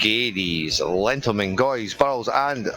Ladies, gentlemen, guys, girls, and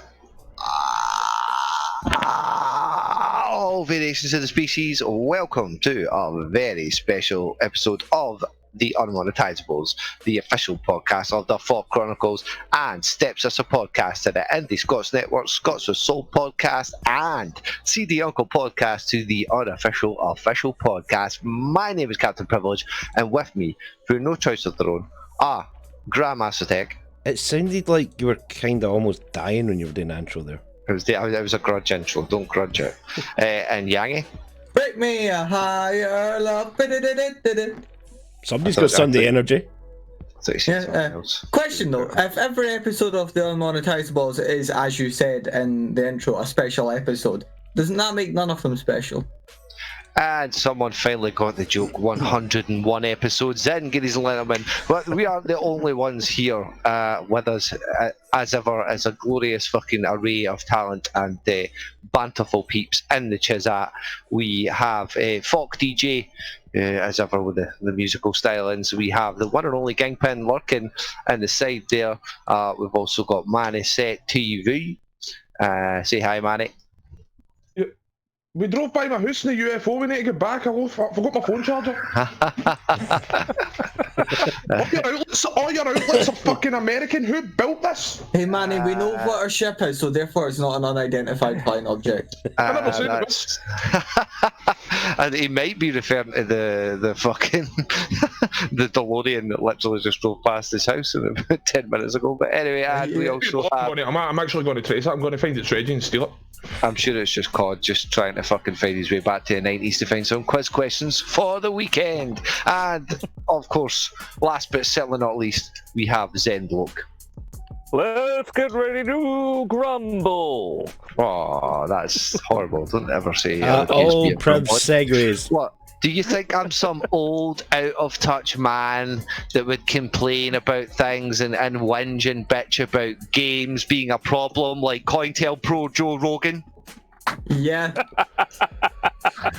all variations of the species, welcome to a very special episode of the Unmonetisables, the official podcast of the Fawk Chronicles, and steps as a podcast to the Indie Scots Network, Scots with Soul podcast, and CD Uncle podcast to the unofficial official podcast. My name is Captain Privilege, and with me, through no choice of their own, are Grandmaster Tech. It sounded like you were kind of almost dying when you were doing the intro there. It was a grudge intro, don't grudge it. And Yangi. Break me a higher love. Somebody's got Sunday energy. Question though, if every episode of the Unmonetisables is, as you said in the intro, a special episode, doesn't that make none of them special? And someone finally got the joke. 101 episodes in, ladies and gentlemen. But we aren't the only ones here with us, as ever, as a glorious fucking array of talent and banterful peeps in the Chizat. We have Fawk DJ, as ever, with the musical stylings. We have the one and only Kingpin lurking in the side there. We've also got Manny Set TV. Say hi, Manny. We drove by my house in the UFO, we need to get back. I forgot my phone charger. all your outlets are fucking American. Who built this? Hey Manny, we know what our ship is, so therefore it's not an unidentified flying object. I never seen this. And he might be referring to the fucking the DeLorean that literally just drove past his house about 10 minutes ago. But anyway, and we also have... I'm actually going to trace it. I'm going to find its regi and steal it. I'm sure it's just COD just trying to fucking find his way back to the 90s to find some quiz questions for the weekend. And, of course, last but certainly not least, we have Zen Bloke. Let's get ready to grumble. Oh, that's horrible. Don't ever say all prep segues. What? Do you think I'm some old, out-of-touch man that would complain about things and whinge and bitch about games being a problem, like COINTELPRO Joe Rogan? Yeah.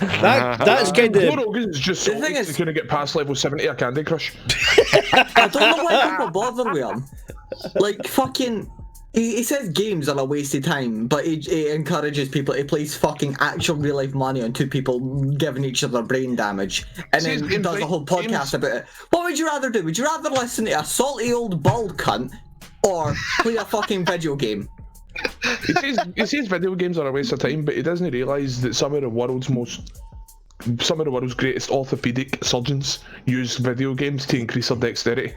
That's kind of... Joe Rogan's just so he's going to get past level 70 of Candy Crush. I don't know why people bother with him. Like, fucking... He says games are a waste of time, but he encourages people to place fucking actual real life money on two people giving each other brain damage, and then does a whole podcast about it. What would you rather do? Would you rather listen to a salty old bald cunt or play a fucking video game? He says video games are a waste of time, but he doesn't realise that some of the world's greatest orthopedic surgeons use video games to increase their dexterity.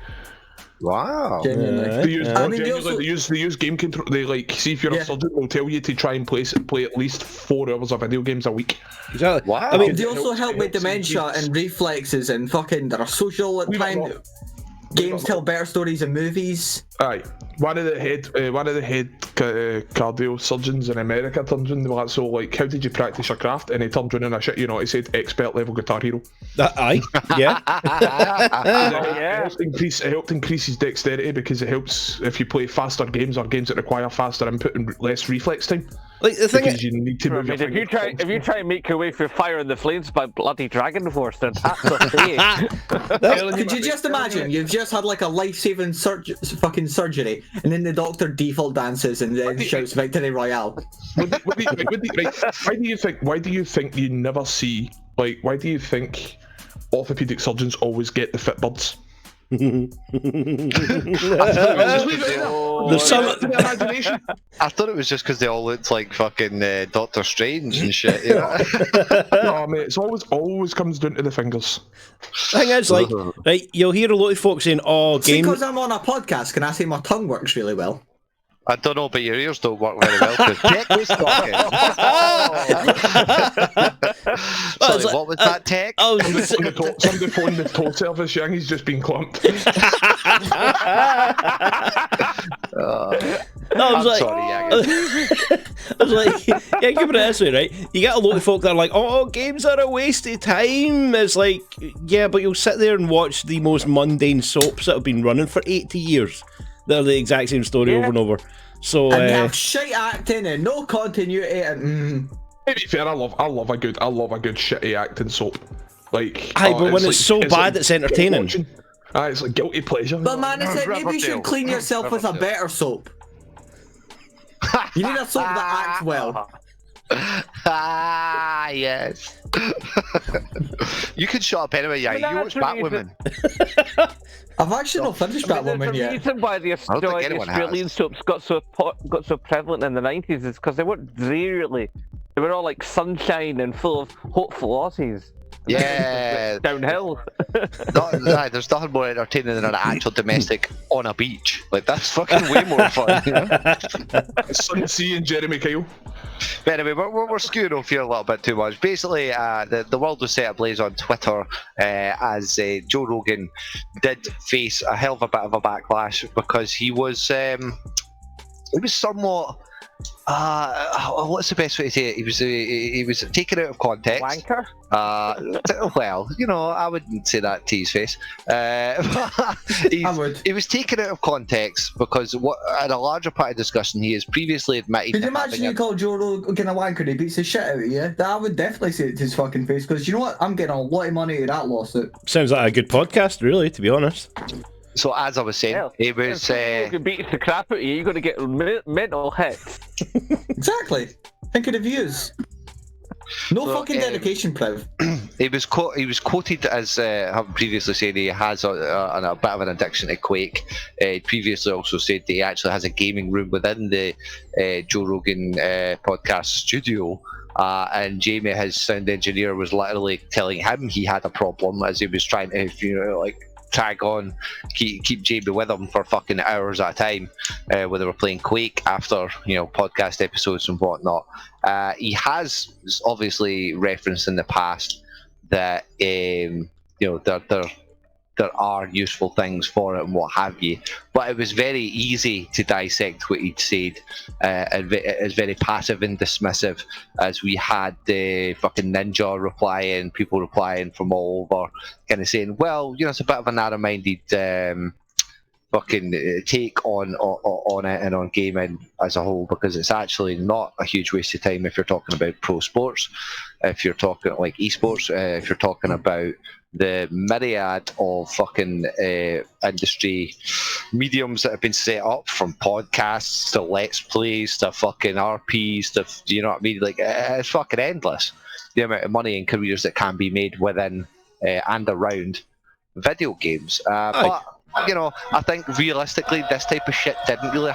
Wow. Genuinely. They use game control. They see if you're a surgeon, they'll tell you to try and play at least 4 hours of video games a week. Exactly. Wow. I mean, they also help with dementia and reflexes and fucking they're social at times. Games tell better stories than movies. Aye, one of the head cardio surgeons in America turned around and was so like, how did you practice your craft? And he turned around and I shit, he said expert level Guitar Hero. Aye, yeah. It helped increase his dexterity because it helps if you play faster games or games that require faster input and less reflex time. Like the thing is, you need to move your if you try and make your way through Fire and the Flames by bloody Dragon Force, then that's okay. Could you just imagine? You've just had like a life-saving fucking surgery, and then the doctor default dances and then shouts "Victory Royale." Why do you think you never see? Why do you think orthopedic surgeons always get the fit birds? I thought it was just because they all looked like fucking Doctor Strange and shit. You know? No, mate, it's always comes down to the fingers. Thing is, right, you'll hear a lot of folks saying, "Oh, game." Because I'm on a podcast, can I say my tongue works really well? I don't know, but your ears don't work very well because Tech was talking. Sorry, what was that, Tech? Somebody phoned the toll service, young, he's just been clumped. I'm sorry, Yang. I was like, yeah, give it this way, right? You get a lot of folk that are like, "Oh, games are a waste of time." It's like, yeah, but you'll sit there and watch the most mundane soaps that have been running for 80 years. They're the exact same story over and over. So and they have shite acting and no continuity and To be fair, I love a good shitty acting soap. Like, but when it's so bad, it's entertaining. It's like guilty pleasure. But man, I said maybe you should clean yourself with a better soap. You need a soap that acts well. Ah, yes. You can shut up anyway, yeah. You watch Batwoman. I've actually not finished that There's woman a yet. reason why the don't think anyone Australian has. soaps got so prevalent in the 90s is because they weren't really. They were all like sunshine and full of hopeful Aussies. Yeah. Downhill. There's nothing more entertaining than an actual domestic on a beach. Like, that's fucking way more fun. You know? Sun Sea and Jeremy Kyle. But anyway, we're skewing off here a little bit too much. Basically, the world was set ablaze on Twitter as Joe Rogan did face a hell of a bit of a backlash because he was somewhat. What's the best way to say it? He was taken out of context. Wanker? Well, you know, I wouldn't say that to his face. I would. He was taken out of context because in a larger part of discussion, he has previously admitted. Could you imagine you call Joe Rogan a wanker and he beats the shit out of you? I would definitely say it to his fucking face because you know what? I'm getting a lot of money out of that lawsuit. Sounds like a good podcast, really, to be honest. So as I was saying, he was. If you beat the crap out of you, you're going to get mental hits. Exactly. Think of the views. No fucking dedication, Priv. He was quoted as having previously said he has a bit of an addiction to Quake. He previously also said that he actually has a gaming room within the Joe Rogan podcast studio. And Jamie, his sound engineer, was literally telling him he had a problem as he was trying to, tag on, keep Jamie with him for fucking hours at a time when they were playing Quake after podcast episodes and whatnot. He has obviously referenced in the past that there are useful things for it and what have you, but it was very easy to dissect what he'd said, and it's very passive and dismissive, as we had the fucking Ninja replying, people replying from all over, kind of saying, well, it's a bit of a narrow-minded fucking take on it and on gaming as a whole, because it's actually not a huge waste of time if you're talking about pro sports, if you're talking like esports, if you're talking about the myriad of fucking industry mediums that have been set up, from podcasts to let's plays to fucking RPs to, you know what I mean? Like, it's fucking endless, the amount of money and careers that can be made within and around video games. But I think realistically this type of shit didn't really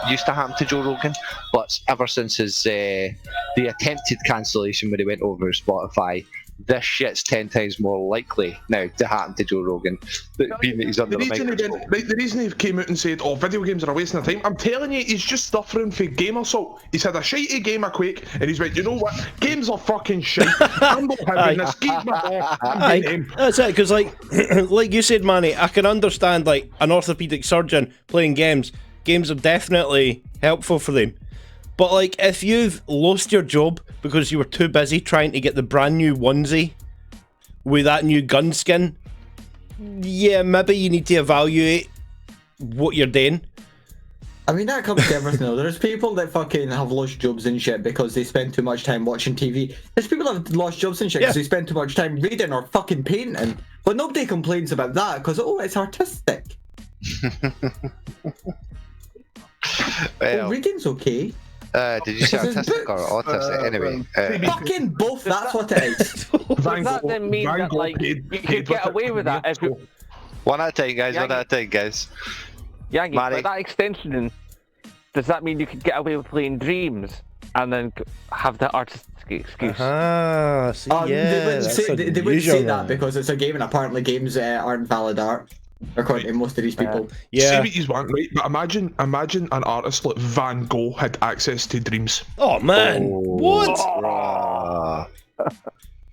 used to happen to Joe Rogan, but ever since his the attempted cancellation when he went over to Spotify, this shit's 10 times more likely now to happen to Joe Rogan, being that he's under the microscope. The reason he came out and said, video games are a waste of time, I'm telling you, he's just suffering for game assault. He's had a shitey game of Quake, and he's went, you know what, games are fucking shite, I'm not having this, keep my ball, I'm getting him. That's it, because like you said, Manny, I can understand like an orthopedic surgeon playing games. Games are definitely helpful for them. But like, if you've lost your job because you were too busy trying to get the brand new onesie with that new gun skin, yeah, maybe you need to evaluate what you're doing. I mean, that comes to everything though. There's people that fucking have lost jobs and shit because they spend too much time watching TV. There's people that have lost jobs and shit because they spend too much time reading or fucking painting. But nobody complains about that because, it's artistic. Well, reading's okay. Did you say autistic or autistic? Anyway, fucking both, that's what it is. Does that then mean that you could get away with that if you... One at a time, guys. Yeah, but that extension, does that mean you could get away with playing Dreams and then have that artistic excuse? They wouldn't say that because it's a game, and apparently games aren't valid art, according to most of these people. Say what you want, right? But imagine an artist like Van Gogh had access to Dreams. Oh man, what?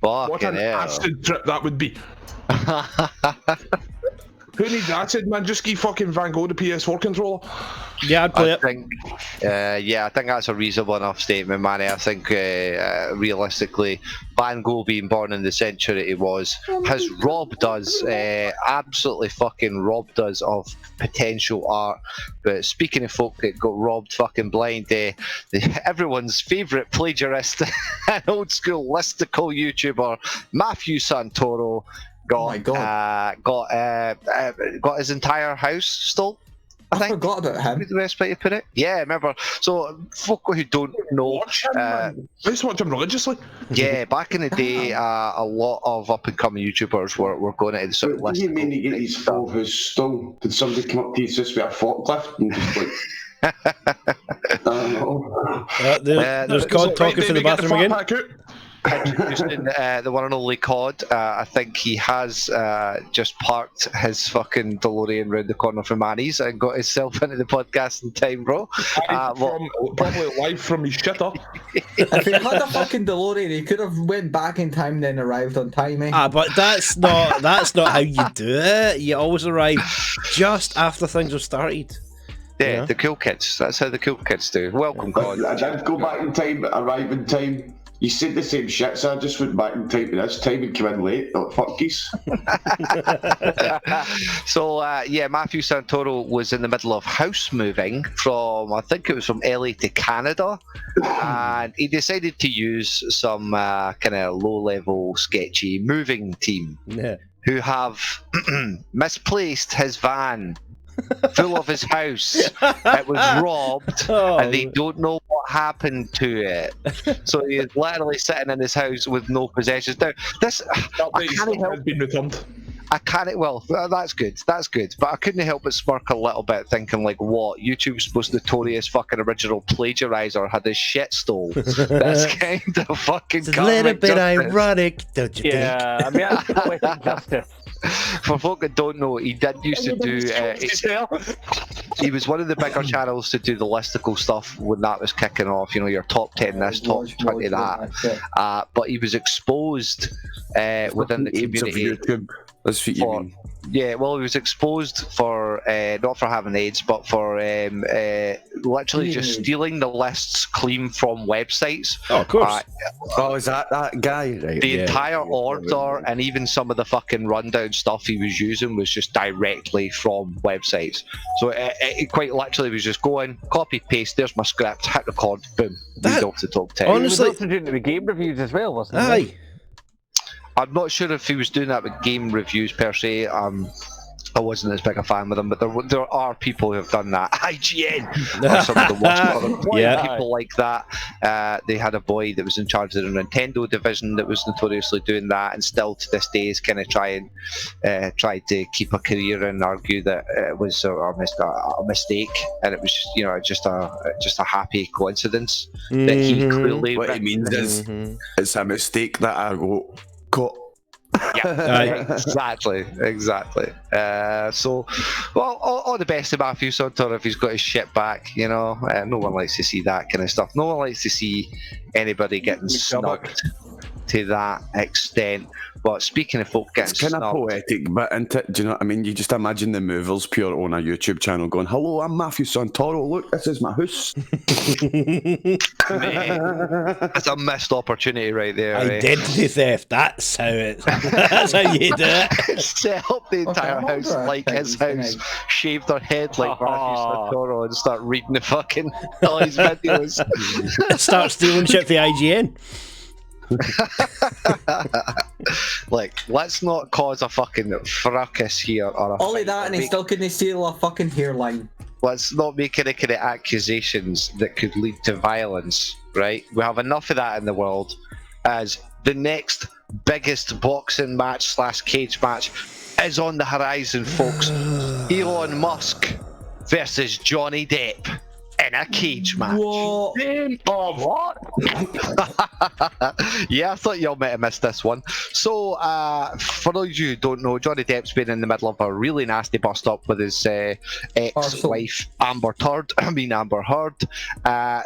What an acid trip that would be. Who needs acid, man? Just give fucking Van Gogh the PS4 controller. Yeah, I'd play it. I think that's a reasonable enough statement, Manny. I think realistically, Van Gogh being born in the century it was has robbed us, absolutely fucking robbed us of potential art. But speaking of folk that got robbed fucking blind, everyone's favourite plagiarist and old school listicle YouTuber, Mathew Santoro, my God. Got his entire house stole. I think forgot about him. the best way to put it. Yeah, remember. So, folk who don't know, Watch him, man. I used to watch him religiously. yeah, back in the day, a lot of up and coming YouTubers were going into the sort of What do you mean to get his full house stole? Did somebody come up to his house with a forklift and just like? I don't know. There's COD talking for the bathroom again. Introducing the one and only COD. I think he has just parked his fucking DeLorean round the corner from Manny's and got himself into the podcast in time, bro. Probably live from his shitter. If he had a fucking DeLorean, he could have went back in time and then arrived on time, eh? But that's not how you do it. You always arrive just after things have started. Yeah, the cool kids. That's how the cool kids do. Welcome, COD. I did go back in time, arrive in time. You said the same shit, so I just went back in time this time and came in late. Oh, fuck geese. So, Mathew Santoro was in the middle of house moving from, I think it was from LA to Canada, and he decided to use some kind of low-level, sketchy moving team who have misplaced his van full of his house. It was robbed, and they don't know what happened to it. So he is literally sitting in his house with no possessions. Now, this I can't help. Been returned. I can't. Well, that's good. That's good. But I couldn't help but smirk a little bit, thinking like, "What? YouTube's most notorious fucking original plagiarizer had his shit stole." That's kind of fucking. It's a little bit ironic, don't you think? Yeah, I mean, that's poetic justice. For folk that don't know, he did used to do. He was one of the bigger channels to do the listicle stuff when that was kicking off. You know, your top 10 this, top 20 that. But he was exposed within the community. That's what you mean. Yeah, well, he was exposed for not for having AIDS, but for literally just stealing the lists clean from websites. Oh, of course. Is that guy? Right. The entire order and even some of the fucking rundown stuff he was using was just directly from websites. So it quite literally was just going, copy, paste, there's my script, hit record, boom, read off the top 10. Honestly, he was also doing the game reviews as well, wasn't he? Aye. I'm not sure if he was doing that with game reviews per se. I wasn't as big a fan with them, but there are people who have done that. IGN are some of the worst people like that. They had a boy that was in charge of the Nintendo division that was notoriously doing that, and still to this day is kind of trying to keep a career and argue that it was a mistake, and it was just a happy coincidence that he clearly. What it means is it's a mistake that I wrote. Yeah, exactly. So, well, all the best to Mathew Santoro if he's got his shit back. No one likes to see that kind of stuff. No one likes to see anybody getting snubbed to that extent. But speaking of folk getting it's kind of poetic, but do you know what I mean? You just imagine the movers pure on a YouTube channel going, "Hello, I'm Mathew Santoro. Look, this is my house." That's a missed opportunity right there. Identity theft. That's how it. That's how you do it. Set up the entire house like his house, shave their head like Mathew Santoro, and start reading the fucking all his videos. Start stealing shit for IGN. Like, let's not cause a fucking fracas here or all of that, and he still couldn't steal a fucking hairline. Let's not make any kind of accusations that could lead to violence, right? We have enough of that in the world. As the next biggest boxing match / cage match is on the horizon, folks. Elon Musk versus Johnny Depp in a cage match. What? Yeah, I thought y'all might have missed this one. So, for those of you who don't know, Johnny Depp's been in the middle of a really nasty bust-up with his ex-wife, Amber Heard,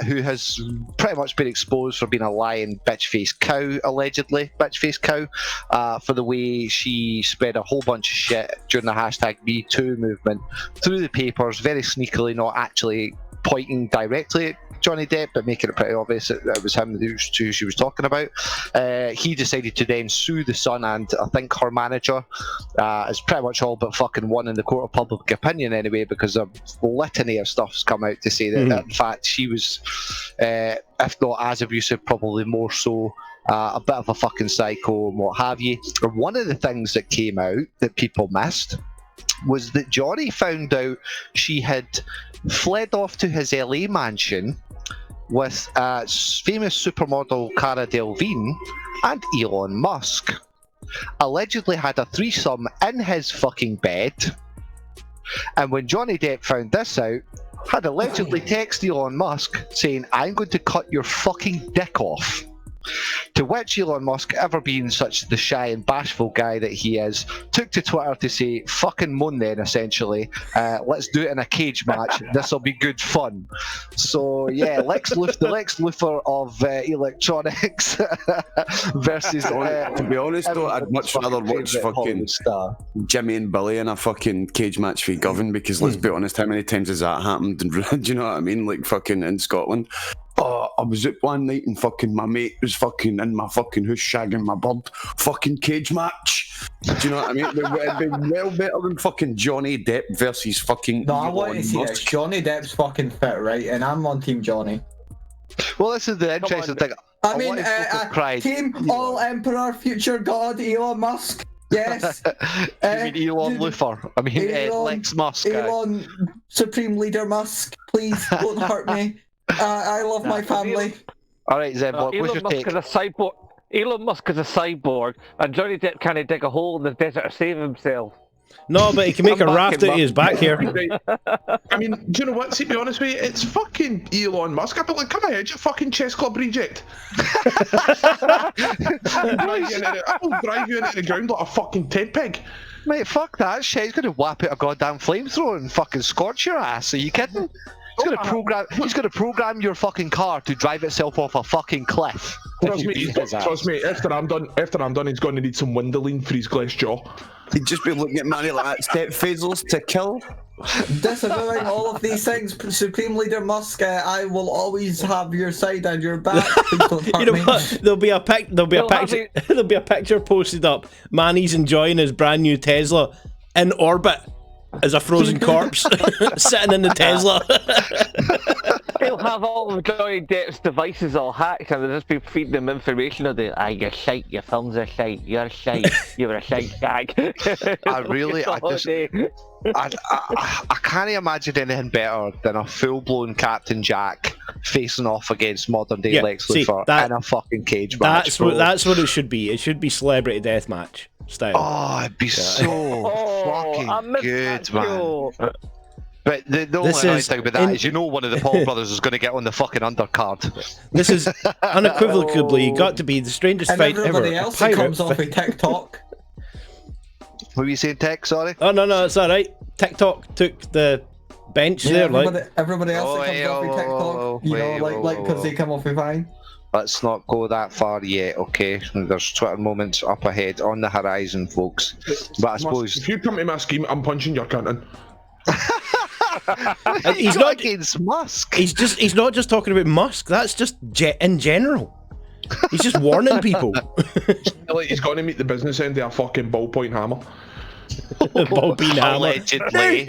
who has pretty much been exposed for being a lying bitch-faced cow, allegedly, for the way she spread a whole bunch of shit during the #MeToo movement through the papers, very sneakily, not actually pointing directly at Johnny Depp, but making it pretty obvious that it was him who she was talking about. He decided to then sue the Sun and I think her manager. It's pretty much all but fucking won in the court of public opinion anyway, because a litany of stuff's come out to say that in fact she was, if not as abusive, probably more so a bit of a fucking psycho and what have you. And one of the things that came out that people missed was that Johnny found out she had fled off to his LA mansion with famous supermodel Cara Delevingne and Elon Musk. Allegedly had a threesome in his fucking bed. And when Johnny Depp found this out, had allegedly texted Elon Musk saying, "I'm going to cut your fucking dick off." To which Elon Musk, ever being such the shy and bashful guy that he is, took to Twitter to say, "Fucking moon then, essentially. Let's do it in a cage match. This'll be good fun." So yeah, the Lex Luthor of electronics versus. To be honest though, I'd much rather watch fucking Jimmy and Billy in a fucking cage match for Govan, because let's be honest, how many times has that happened? Do you know what I mean? Like fucking in Scotland. Oh, I was out one night and fucking my mate was fucking in my fucking house shagging my bird. Fucking cage match. Do you know what I mean? It'd be well better than fucking Johnny Depp versus fucking. No, I want to see this. Johnny Depp's fucking fit, right? And I'm on Team Johnny. Well, this is the interesting thing. I mean, Team All Emperor, Future God, Elon Musk. Yes. You mean Elon Luthor? I mean, Lex Musk. Elon, Supreme Leader Musk. Please don't hurt me. I love my family. All right, Zeb, what's your take? Elon Musk is a cyborg, and Johnny Depp can't dig a hole in the desert to save himself. No, but he can make a raft out of his back here. I mean, do you know what? See, to be honest with you, it's fucking Elon Musk. I'd be like, come ahead, you fucking chess club reject. I'll drive you into the ground like a fucking Ted pig. Mate, fuck that shit. He's going to whap out a goddamn flamethrower and fucking scorch your ass. Are you kidding? He's gonna program your fucking car to drive itself off a fucking cliff. Trust me, after I'm done, he's going to need some Windolene for his glass jaw. He'd just be looking at Manny like that. Step phasers to kill. Disavowing all of these things, Supreme Leader Musk, I will always have your side and your back. Please don't hurt me. What? There'll be a picture posted up. Manny's enjoying his brand new Tesla in orbit as a frozen corpse sitting in the Tesla. He'll have all of Johnny Depp's devices all hacked, and they'll just be feeding him information of the you're shite, your films are shite, you're shite, you're a shite bag. I can't imagine anything better than a full-blown Captain Jack facing off against modern-day Lex Luthor in a fucking cage match. That's what it should be. It should be celebrity deathmatch style. Oh, it'd be so fucking good, man. But the only nice thing about that is, you know, one of the Paul brothers is going to get on the fucking undercard. This is unequivocally got to be the strangest fight ever. Everybody else that comes off with TikTok. What were you saying, Tech? Sorry. Oh no, it's all right. TikTok took the bench there. Everybody else that comes off with TikTok, you know, like because they come off with Vine. Let's not go that far yet, okay? There's Twitter moments up ahead on the horizon, folks. But I suppose if you come to my scheme, I'm punching your cunt in. He's not against Musk. He's not just talking about Musk. That's just in general. He's just warning people. Like he's going to meet the business end of a fucking ballpoint hammer. Ballpoint hammer. Allegedly.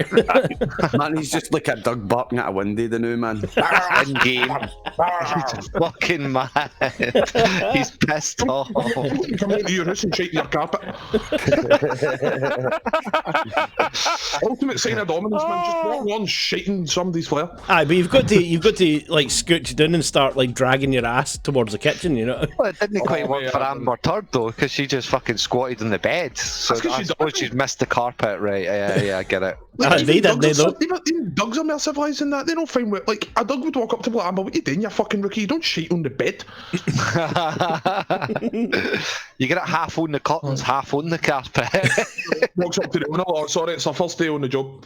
Man, he's just like a dog barking at a window, the new man. In game. He's fucking mad. He's pissed off. Come into your house and shake your carpet. Ultimate sign of dominance, man. Just walking on shaking somebody's flare. Aye, but you've got to like scooch down and start like dragging your ass towards the kitchen, you know. Well, it didn't quite work for Amber Turd though, because she just fucking squatted in the bed. So I suppose she's missed the carpet, right? Yeah, I get it. They don't. Even dogs are more civilized than that. They don't find what, like, a dog would walk up to Amber, what you doing, you fucking rookie? You don't shit on the bed. You get it half on the curtains, half on the carpet. Walks up to the owner, oh, sorry, it's our first day on the job.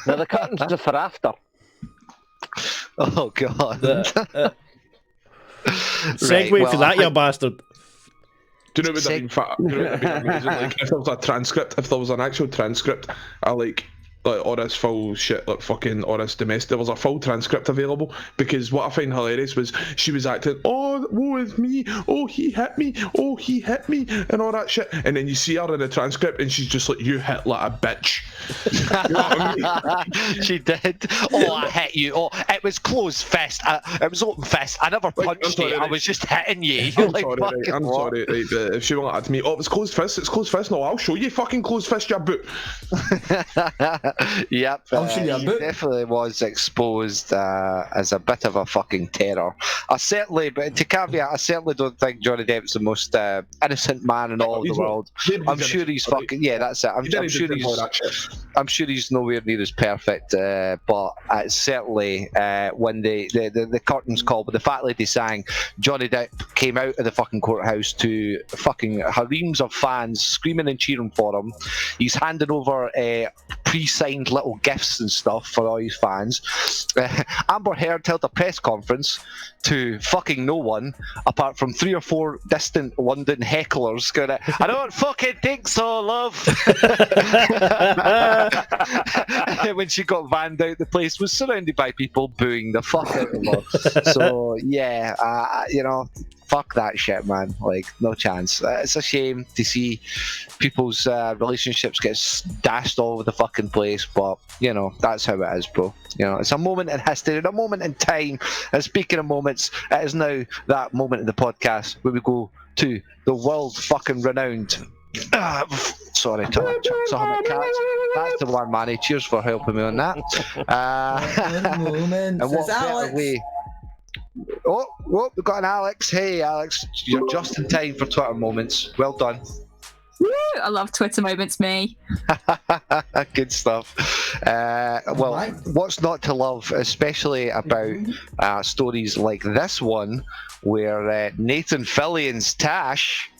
No, the curtains just for after. Oh, God. Segue for that, you bastard. Do you know what would have been amazing? Like, if there was a transcript, if there was an actual transcript, like all this full shit, like fucking all this domestic. There was a full transcript available because what I find hilarious was she was acting, oh, woe is me, oh he hit me, and all that shit, and then you see her in the transcript and she's just like, you hit like a bitch. You know what I mean? She did. Oh, I hit you. Oh, it was closed fist. It was open fist. I never punched you. I was just hitting you. I'm Like, sorry, right, I'm sorry. Right, but if she went like that to me, oh, it was closed fist. It's closed fist. No, I'll show you fucking closed fist, you boot. Yep, I'll show you a he boot. definitely was exposed as a bit of a fucking terror. But to caveat, I certainly don't think Johnny Depp's the most innocent man in all of the world. I'm sure he's fucking, yeah, that's it. I'm sure he's nowhere near as perfect, but certainly when the curtains called, but the fat lady sang, Johnny Depp came out of the fucking courthouse to fucking harems of fans screaming and cheering for him. He's handing over pre-signed little gifts and stuff for all his fans. Amber Heard held a press conference to fucking no one apart from 3 or 4 distant London hecklers going, I don't fucking think so, love. When she got vanned out, the place was surrounded by people booing the fuck out of her. So yeah, you know, fuck that shit, man. Like, no chance. It's a shame to see people's relationships get dashed all over the fucking place, but you know, that's how it is, bro. You know, it's a moment in history, and a moment in time. And speaking of moments, it is now that moment in the podcast where we go to the world fucking renowned. Sorry, Hermit Cats. That's the one, Manny. Cheers for helping me on that. And what better way? Oh, we've got an Alex. Hey, Alex, you're just in time for Twitter moments. Well done. Woo! I love Twitter moments, me. Good stuff. Well, what's not to love, especially about stories like this one, where Nathan Fillion's Tash.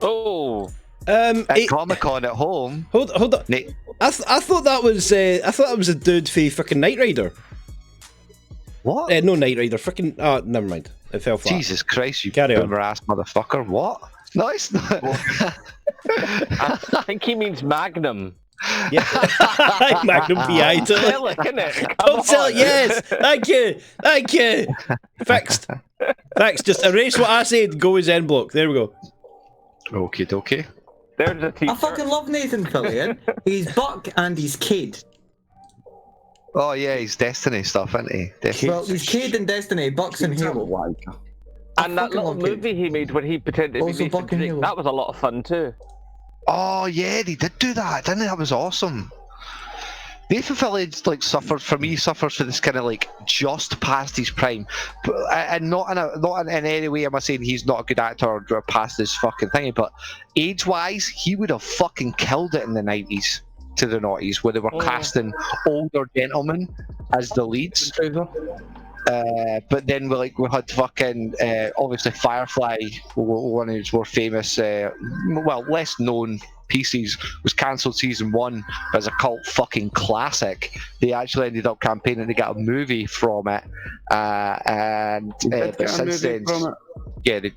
Oh. At Comic-Con at home. Hold on. I thought that was a dude for fucking Knight Rider. What? No Knight Rider. Freaking. Oh, never mind. It fell flat. Jesus Christ, you Carry on. boomer ass motherfucker. What? No, it's not. I think he means Magnum. Yeah. Magnum PI to Tell it, innit? Don't tell it. Yes. Thank you. Fixed. Just erase what I said. Go as end block. There we go. Okay, dokie. There's a t-shirt. I fucking love Nathan Fillion. He's Buck and he's Cade. Oh yeah, he's Destiny stuff, isn't he? Destiny. Well, he's Cade in Destiny, Buck's in Halo. And that little movie he made where he pretended to be Nathan Drake, that was a lot of fun too. Oh yeah, he did do that, didn't he? That was awesome. Nathan Fillion like suffers for this kind of like just past his prime, and not in any way am I saying he's not a good actor or past his fucking thingy, but age wise he would have fucking killed it in the 90s to the noughties where they were casting older gentlemen as the leads. But then we had fucking obviously Firefly, one of his more famous, less known pieces, was cancelled season 1 as a cult fucking classic. They actually ended up campaigning to get a movie from it, and but since then, I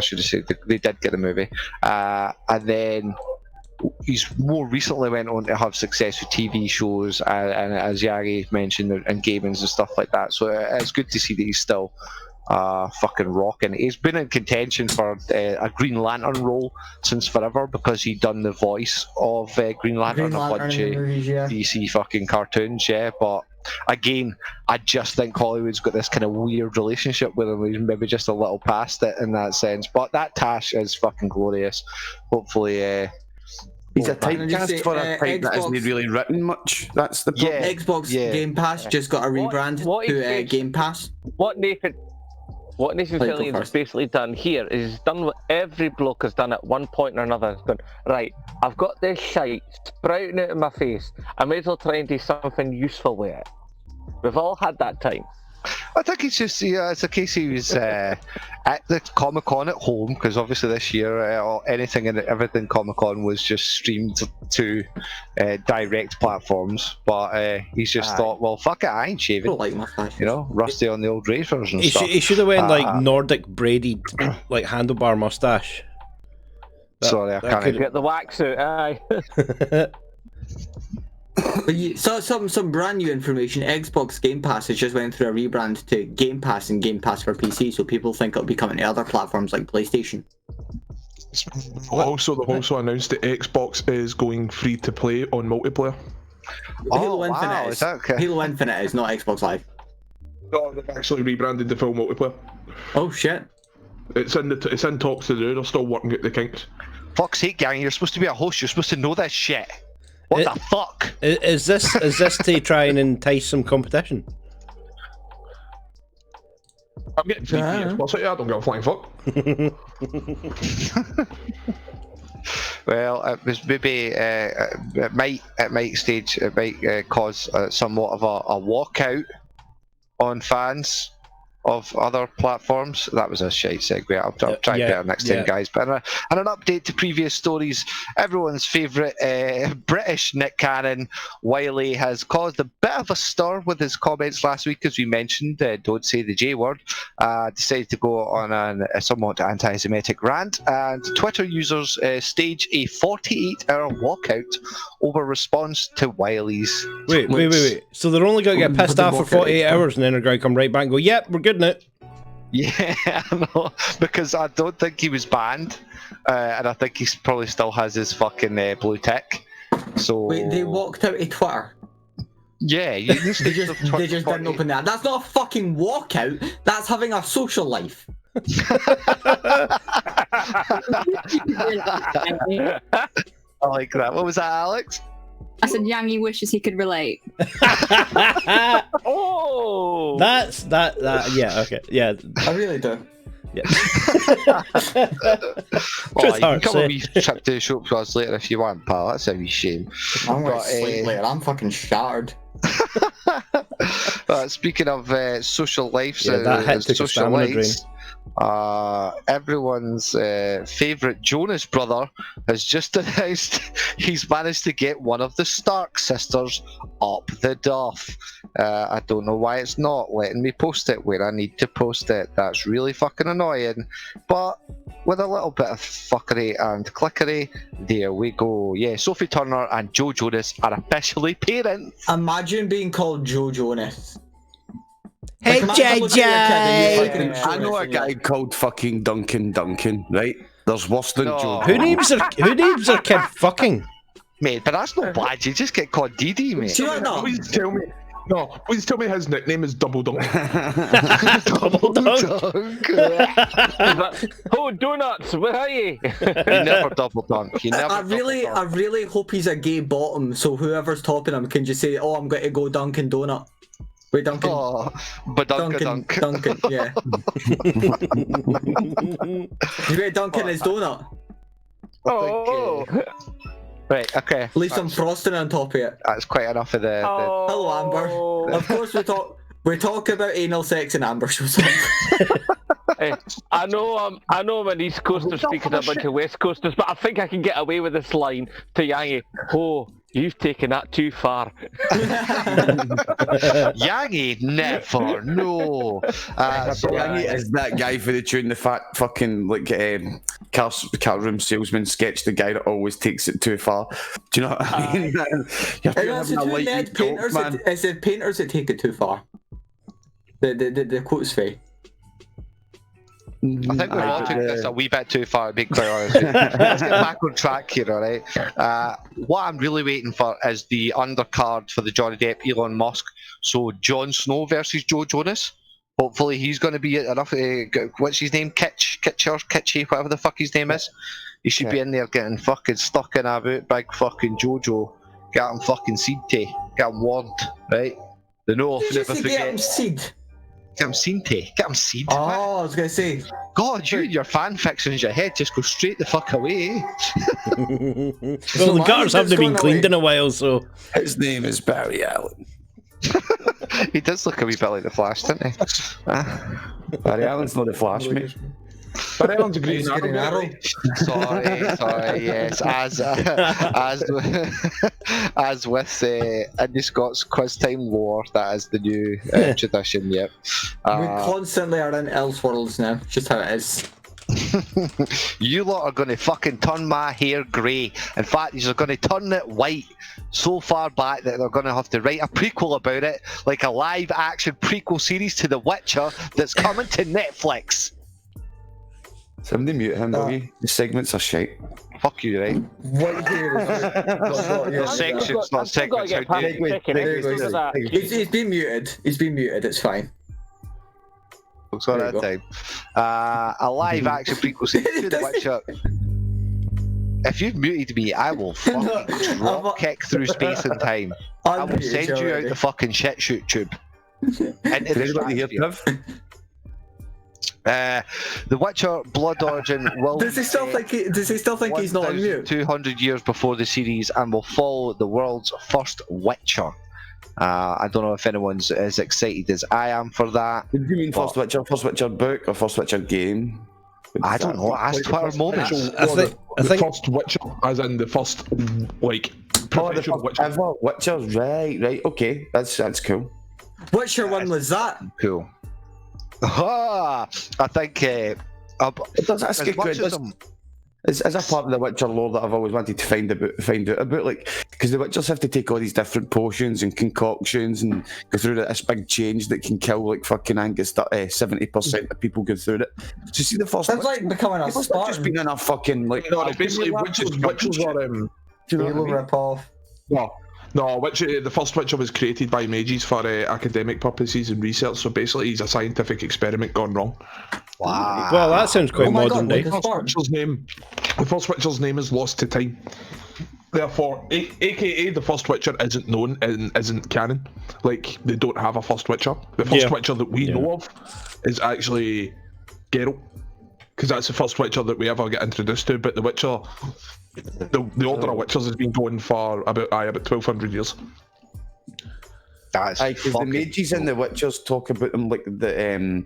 should have said they did get a movie, and then he's more recently went on to have success with TV shows and as Yagi mentioned, and gamings and stuff like that. So it's good to see that he's still fucking rocking. He's been in contention for a Green Lantern role since forever because he'd done the voice of Green Lantern in a bunch of DC fucking cartoons, yeah. But again, I just think Hollywood's got this kind of weird relationship with him. He's maybe just a little past it in that sense. But that Tash is fucking glorious. Hopefully, he's a typecast for a type that isn't really written much. That's the problem. Xbox Game Pass just got a rebrand to Game Pass. What Nathan Fillion's basically done here is he's done what every bloke has done at one point or another. He's gone, right, I've got this shite sprouting out of my face. I may as well try and do something useful with it. We've all had that time. I think it's just it's a case he was at the Comic-Con at home, because obviously this year anything and everything Comic-Con was just streamed to direct platforms, but he's just thought, well, fuck it, I ain't shaving. You know, rusty on the old razors and stuff. He should have went like Nordic braided, like handlebar mustache. Sorry, I can't get the wax out. Aye. But some brand new information. Xbox Game Pass has just went through a rebrand to Game Pass and Game Pass for PC, so people think it'll be coming to other platforms like PlayStation. Also, they've also announced that Xbox is going free to play on multiplayer. Halo Infinite wow, is that okay? Halo Infinite is not Xbox Live. No, they've actually rebranded the full multiplayer. Oh shit! It's in talks to do. They're still working out the kinks. Fuck's sake, gang! You're supposed to be a host. You're supposed to know this shit. What the fuck? Is this to try and entice some competition? I'm getting free PS Plus. I don't give a flying fuck. Well, it was maybe it might cause somewhat of a walkout on fans of other platforms. That was a shite segue. I'll try better next time, guys. But and an update to previous stories. Everyone's favourite British Nick Cannon, Wiley, has caused a bit of a stir with his comments last week, as we mentioned. Don't say the J word. Decided to go on a somewhat anti-Semitic rant, and Twitter users staged a 48-hour walkout over response to Wiley's. Wait. So they're only going to get pissed off for 48 hours, and then they're going to come right back and go, "Yep, we're good now." Yeah, I know, because I don't think he was banned, and I think he probably still has his fucking blue tick. So wait, they walked out of Twitter. Yeah, they just didn't open that. That's not a fucking walkout. That's having a social life. I like that. What was that, Alex? I said Yangi wishes he could relate. Oh, that's that. Yeah, okay, yeah. I really do. Yeah. You can come a wee trip to the show to us later if you want, pal. That's a wee shame. I'm going to sleep later. I'm fucking shattered. Speaking of social lives, social lives, everyone's favourite Jonas brother has just announced he's managed to get one of the Stark sisters up the duff. I don't know why it's not letting me post it where I need to post it. That's really fucking annoying. But with a little bit of fuckery and clickery, there we go. Yeah, Sophie Turner and Joe Jonas are officially parents. Imagine being called Joe Jonas. Hey, JJ! I know a guy called fucking Duncan, right? There's worse than Joe. Who names their kid fucking? Mate, but that's not bad. You just get called DD, mate. Do you know what? Please tell me his nickname is Double Dunk. Double Dunk. Oh, donuts, where are you? He never double dunk. I really hope he's a gay bottom, so whoever's topping him can just say, "Oh, I'm going to go Dunkin' Donut." Wait, Duncan. Oh, but Duncan, yeah. You get Duncan his donut. Oh. Right, okay. At least some frosting on top of it. That's quite enough of the... Hello, Amber. Of course we talk about anal sex and Amber shows up. Hey, I know I'm an East Coaster speaking a bunch of West Coasters, but I think I can get away with this line to Yangi. Oh, you've taken that too far. Yangi, never, no. So Yangi is that guy for the tune, the fat fucking car room salesman sketch, the guy that always takes it too far. Do you know what I mean? It's the painters that take it too far. The quote's fake. I think we've all took this a wee bit too far, to be quite honest. Let's get back on track here, alright? What I'm really waiting for is the undercard for the Johnny Depp, Elon Musk. So Jon Snow versus Joe Jonas. Hopefully he's going to be enough. What's his name? Kitchy, whatever the fuck his name is. He should be in there getting fucking stuck in a boot, big fucking Jojo. Get him fucking seed to. Get him warned, right? The no, never forget. Get him seed. Get him seed. Get him seed. Oh, I was going to say. God, you and your fan fictions, your head just go straight the fuck away. Well, the gutters haven't been cleaned in a while, so. His name is Barry Allen. He does look a wee bit like the Flash, doesn't he? Barry Allen's not the Flash, mate. Barry Allen's a Green Arrow. Sorry, yes. As with Andy Scott's quiz time lore, that is the new tradition. Yep. We constantly are in Elseworlds now. Just how it is. You lot are going to fucking turn my hair grey. In fact, you're going to turn it white so far back that they're going to have to write a prequel about it, like a live-action prequel series to The Witcher that's coming to Netflix. Somebody mute him, will you? The segments are shite. Fuck you, right? What here is The sections, not segments. He's been muted. He's been muted. It's fine. Looks like that time. A live-action prequel series to The Witcher. If you've muted me, I will fucking drop kick through space and time. I will send you out the fucking shit shoot tube. Into the stratosphere. The Witcher Blood Origin will. Does he still think he's not on mute? 200 years before the series, and will follow the world's first Witcher. I don't know if anyone's as excited as I am for that. What do you mean first Witcher? First Witcher book or first Witcher game? I don't know. Ask Twitter moments. I think first Witcher, as in the first professional Witcher. Ever Witcher, right. Okay, that's cool. Witcher one was that? Cool. I think that's good. As a part of the Witcher lore that I've always wanted to find out about, like, because the Witchers have to take all these different potions and concoctions and go through this big change that can kill like fucking Angus 70% of people go through it. So you see the first. That's like becoming a Spartan. Just being in a fucking like. No, basically Witchers are Halo rip-off. No, the first Witcher was created by mages for academic purposes and research, so basically he's a scientific experiment gone wrong. Wow. Well, that sounds quite modern day. The first Witcher's name is lost to time. Therefore, aka the first Witcher isn't known and isn't canon. Like, they don't have a first Witcher. The first Witcher that we know of is actually Geralt, because that's the first Witcher that we ever get introduced to, but the Witcher... The order of Witchers has been going for about 1,200 years. That's because the mages and the Witchers talk about them like the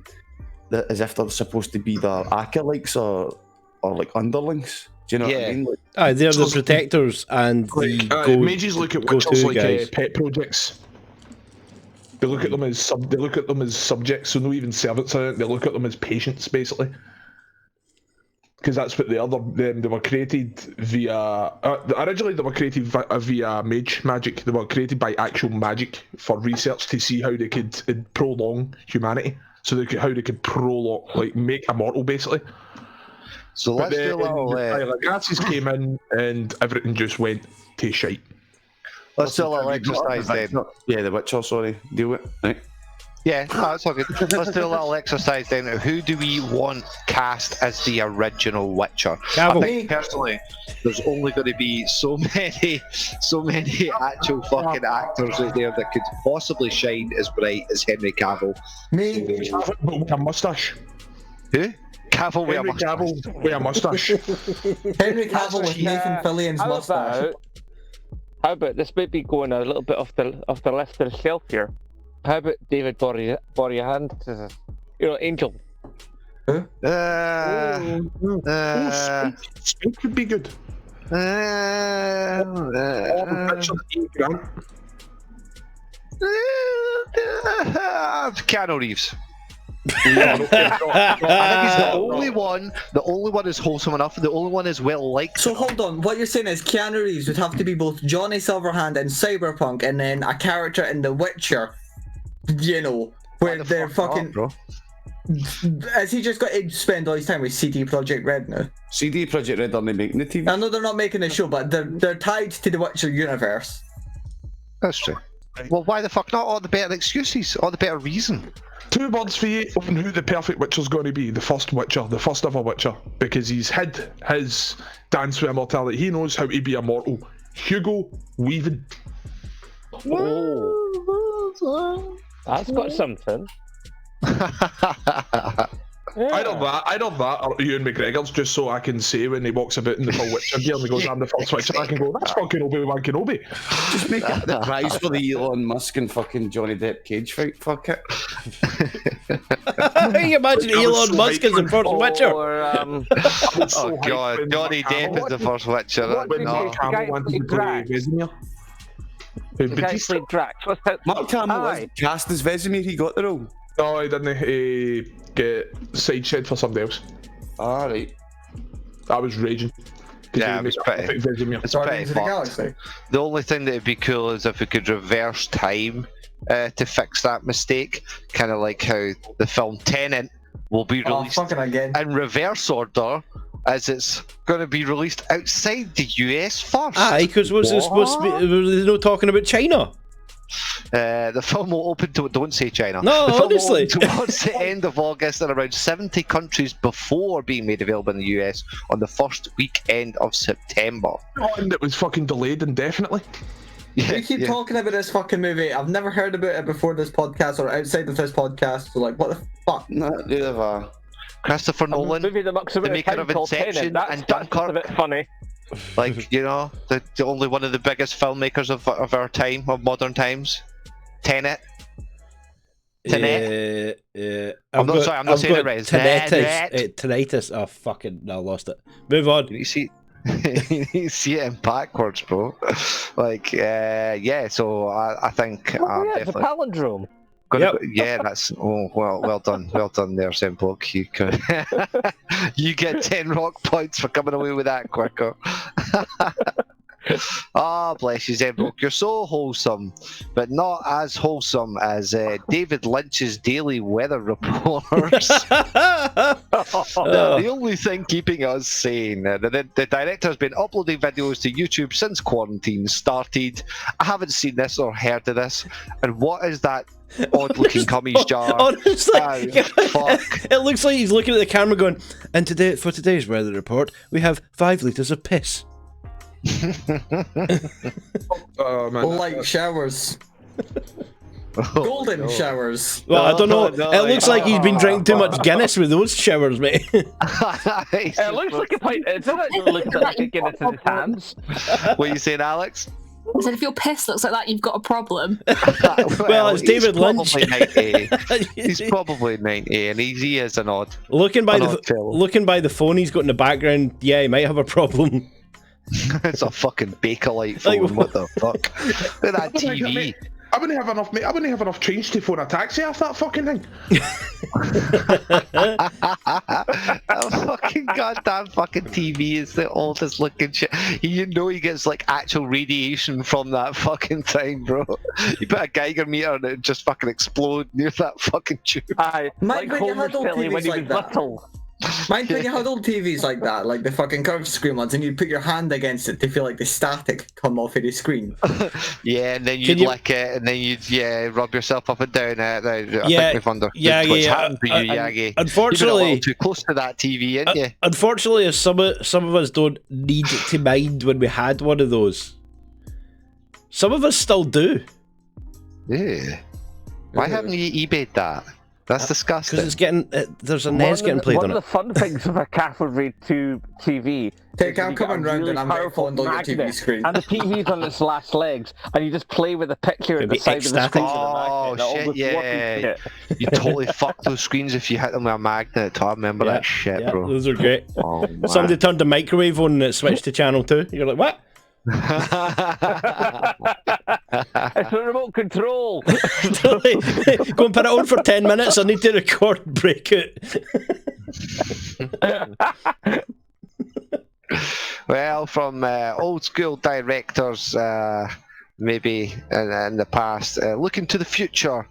as if they're supposed to be their acolytes or like underlings. Do you know what I mean? Like, they're the protectors and the mages look at Witchers like pet projects. They look at them as subjects, so no even servants in it. They look at them as patients, basically. Because that's what they were created via. Originally, they were created via mage magic. They were created by actual magic for research to see how they could prolong humanity. So how they could make immortal, basically. So let's do a little. Gases came in and everything just went to shite. Let's do a little exercise then. Yeah, the Witcher. Sorry, deal with it. Right. Yeah, that's all good. Let's do a little exercise then. Who do we want cast as the original Witcher? I think personally, there's only going to be so many actual fucking actors out there that could possibly shine as bright as Henry Cavill. Me, but with a mustache. Who? Cavill with a mustache. Henry Cavill with Nathan Fillion's mustache. How about this? Might be going a little bit off the list of the shelf here. How about David Boreanaz, Angel? Spike would be good. Keanu Reeves. I think he's the only one. The only one is wholesome enough. The only one is well liked. So hold on, what you're saying is Keanu Reeves would have to be both Johnny Silverhand and Cyberpunk, and then a character in The Witcher. Where they're fucking. Has he just got to spend all his time with CD Projekt Red now? CD Projekt Red aren't making the TV. I know they're not making the show, but they're tied to the Witcher universe. That's true. Well, why the fuck not? All the better excuses, all the better reason. 2 words for you on who the perfect Witcher's going to be. The first Witcher, the first ever Witcher, because he's hid his dance with immortality. He knows how to be immortal. Hugo Weaving. Oh. That's got something. I don't that, or Ewan McGregor's, just so I can say when he walks about in the full Witcher gear and he goes, I'm the first Witcher, I can go, that's fucking Obi-Wan Kenobi. Just make it the prize for the Elon Musk and fucking Johnny Depp cage fight, fuck it. Can you imagine Elon Musk as the first Witcher? Oh god, Johnny Depp is the first Witcher. Mark Hamill was cast as Vesemir, he got the role. No, he didn't. He get side shed for somebody else. Alright. I was raging. Yeah, it's pretty Guardians of the fucked. Galaxy. The only thing that would be cool is if we could reverse time to fix that mistake, kind of like how the film Tenet will be Oh, released fucking again. in reverse order, as it's going to be released outside the US first. Aye, because was it supposed to be? Was there no talking about China? The film will open to, don't say China. No, the film honestly. will open towards the end of August in around 70 countries before being made available in the US on the first weekend of September. And it was fucking delayed indefinitely. We keep talking about this fucking movie. I've never heard about it before this podcast or outside of this podcast. So like, what the fuck? No, neither have I. Christopher Nolan, movie that mucks the about maker time of called Inception Tenet. and That's a bit Dunkirk. funny. Like, you know, the only one of the biggest filmmakers of our time, of modern times. Tenet. Tenet. I'm not saying it right. It's Tinnitus. Tinnitus. Oh, fucking, no, I lost it. Move on. You see, you see it in backwards, bro. Like, yeah. So I think Oh, yeah, it's a definitely palindrome. yeah. That's well done there, Semplock. You could, you get 10 rock points for coming away with that quicker. Ah, bless you, Zembrook. You're so wholesome, but not as wholesome as David Lynch's daily weather reports. The only thing keeping us sane. The director has been uploading videos to YouTube since quarantine started. I haven't seen this or heard of this. And what is that odd-looking cummies jar? Honestly, fuck. It looks like he's looking at the camera going, and today, for today's weather report, we have 5 litres of piss. Oh, man. Like showers. Golden showers. Well, I don't know. No, It looks like he's been drinking too much Guinness with those showers, mate. It looks like a pint. It doesn't look like a Guinness in his hands. What are you saying, Alex? I said, if your piss looks like that, you've got a problem. Well, it's David Lynch. Probably 90. He's probably 90, and he is an odd. Looking by odd fellow. looking by the phone he's got in the background, yeah, he might have a problem. It's a fucking Bakelite phone. Like, what the fuck? Look at that TV. I wouldn't have enough, mate. I wouldn't have enough change to phone a taxi off that fucking thing. That fucking goddamn fucking TV is the oldest looking shit. You know he gets like actual radiation from that fucking thing, bro. You put a Geiger meter and it just fucking explode near that fucking tube. Aye, Mike, like when you Homer's had old telly when TVs he like was that. little. Mind when you had old TVs like that, like the fucking curved screen ones, and you'd put your hand against it to feel like the static come off of the screen. Yeah, and then you'd lick it, and then you'd rub yourself up and down it. I think we've understood what's happened to you, Yagi. Unfortunately, you've been a little too close to that TV, ain't you? Unfortunately, some of us don't need to mind when we had one of those. Some of us still do. Yeah. Why haven't you eBayed that? That's disgusting. Because it's getting there's a NES getting played on One it. of the fun things of a Castle Raid 2 TV. Take, I'm you get coming a round really and I'm very powerful fond of your TV magnet, screen. And the TV's on its last legs, and you just play with the picture at It'd the be side of the ecstatic. screen. Oh, with a magnet, shit, yeah. You totally fucked those screens if you hit them with a magnet. I remember that shit, Yeah, bro. those are great. Oh, man. Somebody turned the microwave on and it switched to channel 2. You're like, what? It's a remote control. Go and put it on for 10 minutes. I need to record breakout. Well, from old school directors, maybe in the past, looking to the future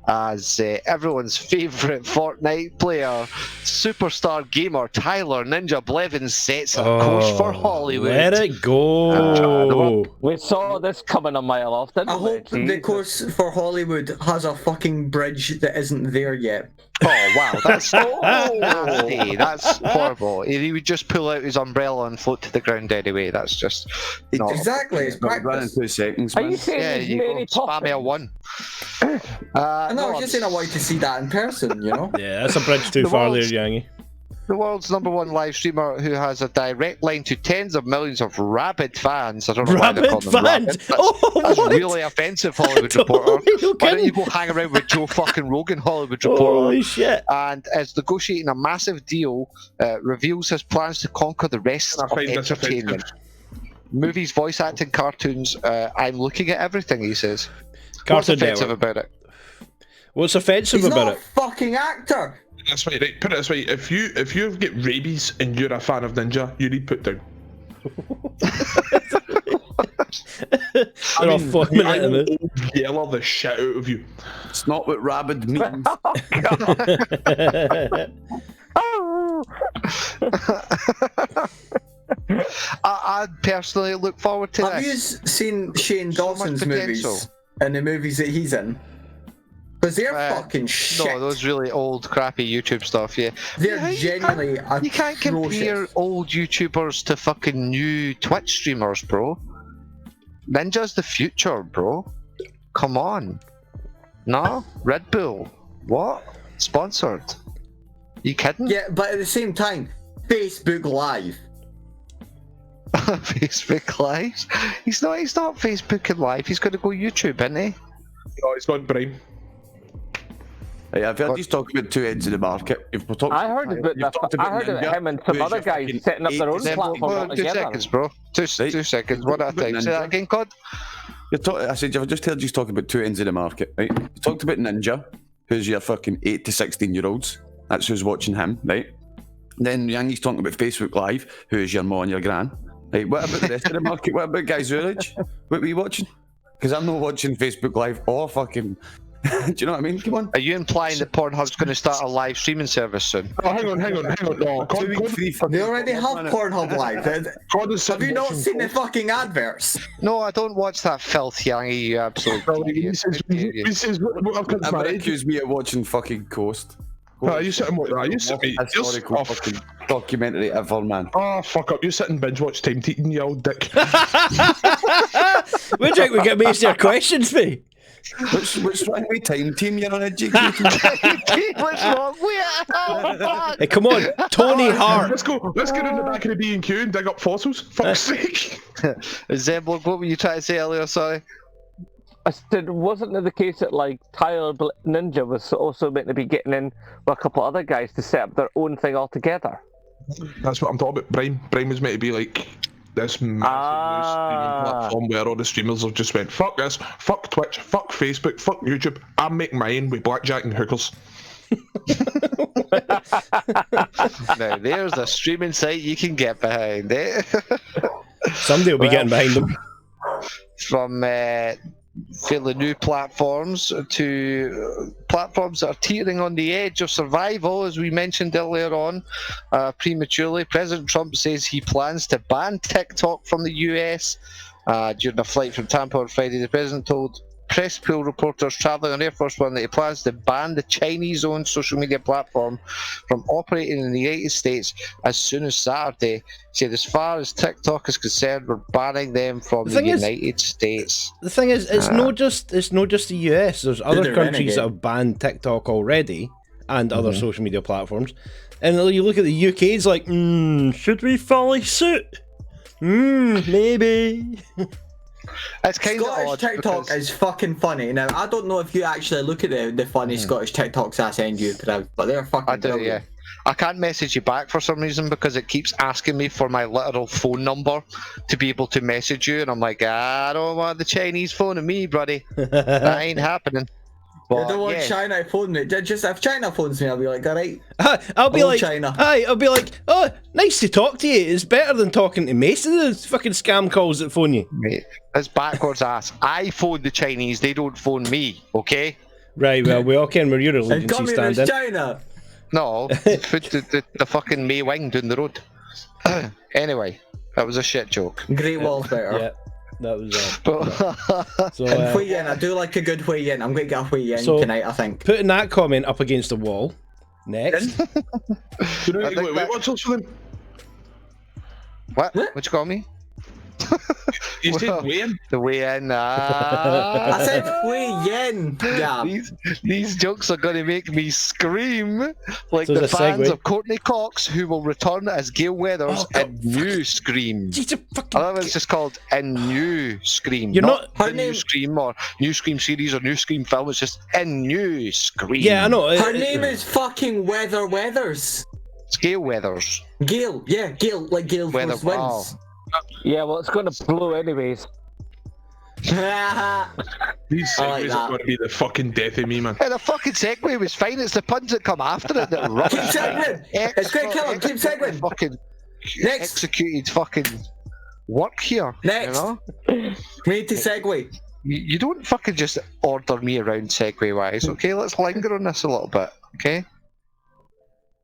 as everyone's favourite Fortnite player, superstar gamer Tyler Ninja Blevins sets a course for Hollywood. Let it go. We saw this coming a mile off, didn't I we? hope the course for Hollywood has a fucking bridge that isn't there yet. Oh wow, that's nasty. That's horrible. He would just pull out his umbrella and float to the ground anyway. That's just not Exactly, it's Run in practice. 2 seconds, Are man. you saying Yeah, he's you Mary go spam Poppins? L1. No, I was just saying I wanted to see that in person, you know? Yeah, that's a bridge too far there, Yangi. The world's #1 live streamer who has a direct line to tens of millions of rabid fans. I don't know why they call Rabid them fans? rabid. That's, Oh, that's what? really offensive, Hollywood Reporter. Totally, no Why don't you kidding. go hang around with Joe fucking Rogan, Hollywood Reporter? Holy shit. And is negotiating a massive deal, reveals his plans to conquer the rest I of find this entertainment. Movies, voice acting, cartoons. I'm looking at everything, he says. What's Cartoon offensive Network. about it? What's offensive He's about not it? a fucking actor! this way, right? Put it this way: if you get rabies and you're a fan of Ninja, you need put down. They're all foaming at him. Yell the shit out of you. It's not what rabid means. I personally look forward to Have you this. seen Shane So much Dawson's potential. movies and the movies that he's in? Because they're fucking shit. No, those really old, crappy YouTube stuff. Yeah, They're Yeah, genuinely you can't compare atrocious. old YouTubers to fucking new Twitch streamers, bro. Ninja's the future, bro. Come on. No, Red Bull. What? Sponsored? You kidding? Yeah, but at the same time, Facebook Live. Facebook Live. He's not Facebooking Live. He's going to go YouTube, isn't he? Oh, it's gone Brian. Hey, I've heard you talk about two ends of the market. I heard about him and some other guys setting up their own platform Hold on, 2 altogether. seconds, bro. Two seconds. One at a time. Say that again, COD. I said, I've just heard you talk about two ends of the market, right? You talked about Ninja, who's your fucking 8 to 16-year-olds. That's who's watching him, right? Then Yangi's talking about Facebook Live, who's your mom and your gran. Right, what about the rest of the market? What about guys your age? What were you watching? Because I'm not watching Facebook Live or fucking... Do you know what I mean? Come on. Are you implying that Pornhub's going to start a live streaming service soon? Oh, hang on. No, They already have Pornhub Live. Have you not seen the fucking adverts? No, I don't watch that filth, Yangi, you absolute idiot. This is what I've come to Never my age. accuse me of watching fucking Coast. You sit and watch that. You sit me. Historical fucking documentary ever, man. Oh, fuck up. You sit and binge watch Time Teating, you old dick. Where do you think we get most of your questions, me? What's wrong with Time Team? You're uneducated. What's wrong with it? Hey, come on, Tony Hart. Let's go in the back of the B&Q and dig up fossils. Fuck's sake. Zemblog, what were you trying to say earlier, sorry? I said, wasn't it the case that like Tyler Ninja was also meant to be getting in with a couple other guys to set up their own thing altogether? That's what I'm talking about. Brian was meant to be like this massive new streaming platform where all the streamers have just went, fuck this, fuck Twitch, fuck Facebook, fuck YouTube. I'm making mine with blackjack and hookers. Now, there's a streaming site you can get behind, eh? Somebody will be getting behind them. From fairly new platforms to platforms that are teetering on the edge of survival, as we mentioned earlier on, prematurely. President Trump says he plans to ban TikTok from the US. During a flight from Tampa on Friday, the president told press pool reporters travelling on Air Force One that he plans to ban the Chinese-owned social media platform from operating in the United States as soon as Saturday. He said, as far as TikTok is concerned, we're banning them from the United States. The thing is, it's not just the US. There's other countries that have banned TikTok already and other social media platforms. And you look at the UK, it's like, should we follow suit? Maybe. It's kind of Scottish odd TikTok because... is fucking funny. Now, I don't know if you actually look at the funny Scottish TikToks I send you, but they're fucking I do, brilliant. yeah. I can't message you back for some reason because it keeps asking me for my literal phone number to be able to message you, and I'm like, I don't want the Chinese phoning me, buddy. That ain't happening. I don't want China to phone me. Just if China phones me, I'll be like, alright. I'll be like, China. I'll be like, oh, nice to talk to you. It's better than talking to most of the fucking scam calls that phone you. Mate, that's backwards ass. I phone the Chinese, they don't phone me, okay? Right, well, we all can where your And allegiance communist stand in. China. No, put the fucking May Wing down the road. Anyway, that was a shit joke. Great Wall's better. Yeah, that was so, And Hui Yin, I do like a good Hui Yin. I'm going to get a Hui Yin tonight, I think. Putting that comment up against the wall. Next. Wait, what's else for them? What? What you call me? You said Wayne? The way in. I said Hui Yin. Yeah. These jokes are going to make me scream like So the there's a fans segue. of Courtney Cox, who will return as Gail Weathers in New Scream. I love it's just called In New Scream. You're not not- the New Scream or New Scream series or New Scream film. It's just In New Scream. Yeah, I know. Her name is fucking Weathers. It's Gail Weathers. Gail, yeah, Gail, like Gail Weather- Force Winds. Yeah, well, it's going to blow anyways. These I like segues that. are going to be the fucking death of me, man. And the fucking segue was fine. It's the puns that come after it that rubbish. Keep segueing. It's great, Kellen. Keep segueing. Fucking Next. executed fucking work here. Next. You know? We need to segue. You don't fucking just order me around segue wise, okay? Let's linger on this a little bit, okay?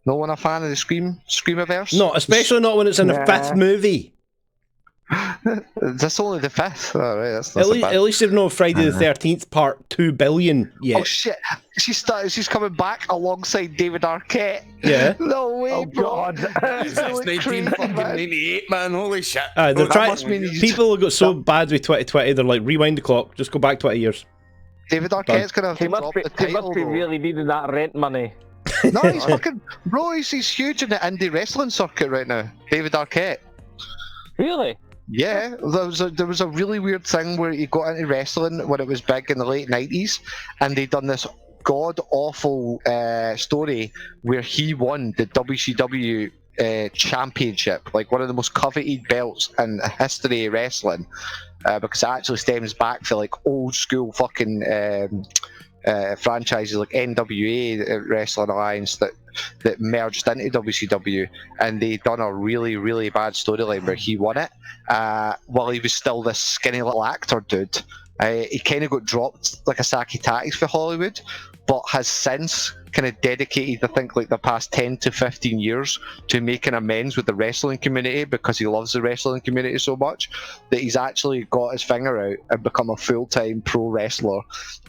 No one a fan of the Screamiverse? No, especially not when it's in the fifth movie. That's only the fifth. Oh, right, that's At least they've no Friday the 13th part 2 billion yet. Oh shit! She's coming back alongside David Arquette. Yeah. No way, Oh, bro. God. It's 1998, man. Holy shit. They're That trying. must mean he's- People have got so bad with 2020. They're like, rewind the clock. Just go back 20 years. David Arquette's gonna have He to must drop be, the he title. must be though. really needing that rent money. No, he's fucking bro. He's huge in the indie wrestling circuit right now. David Arquette. Really? Yeah, there was a really weird thing where he got into wrestling when it was big in the late 90s, and they done this god awful story where he won the WCW championship, like one of the most coveted belts in the history of wrestling, because it actually stems back to like old school fucking franchises like NWA Wrestling Alliance that merged into WCW, and they done a really, really bad storyline where he won it while he was still this skinny little actor dude. He kind of got dropped like a sack of tactics for Hollywood, but has since kind of dedicated, I think, like the past 10 to 15 years to making amends with the wrestling community because he loves the wrestling community so much that he's actually got his finger out and become a full-time pro wrestler,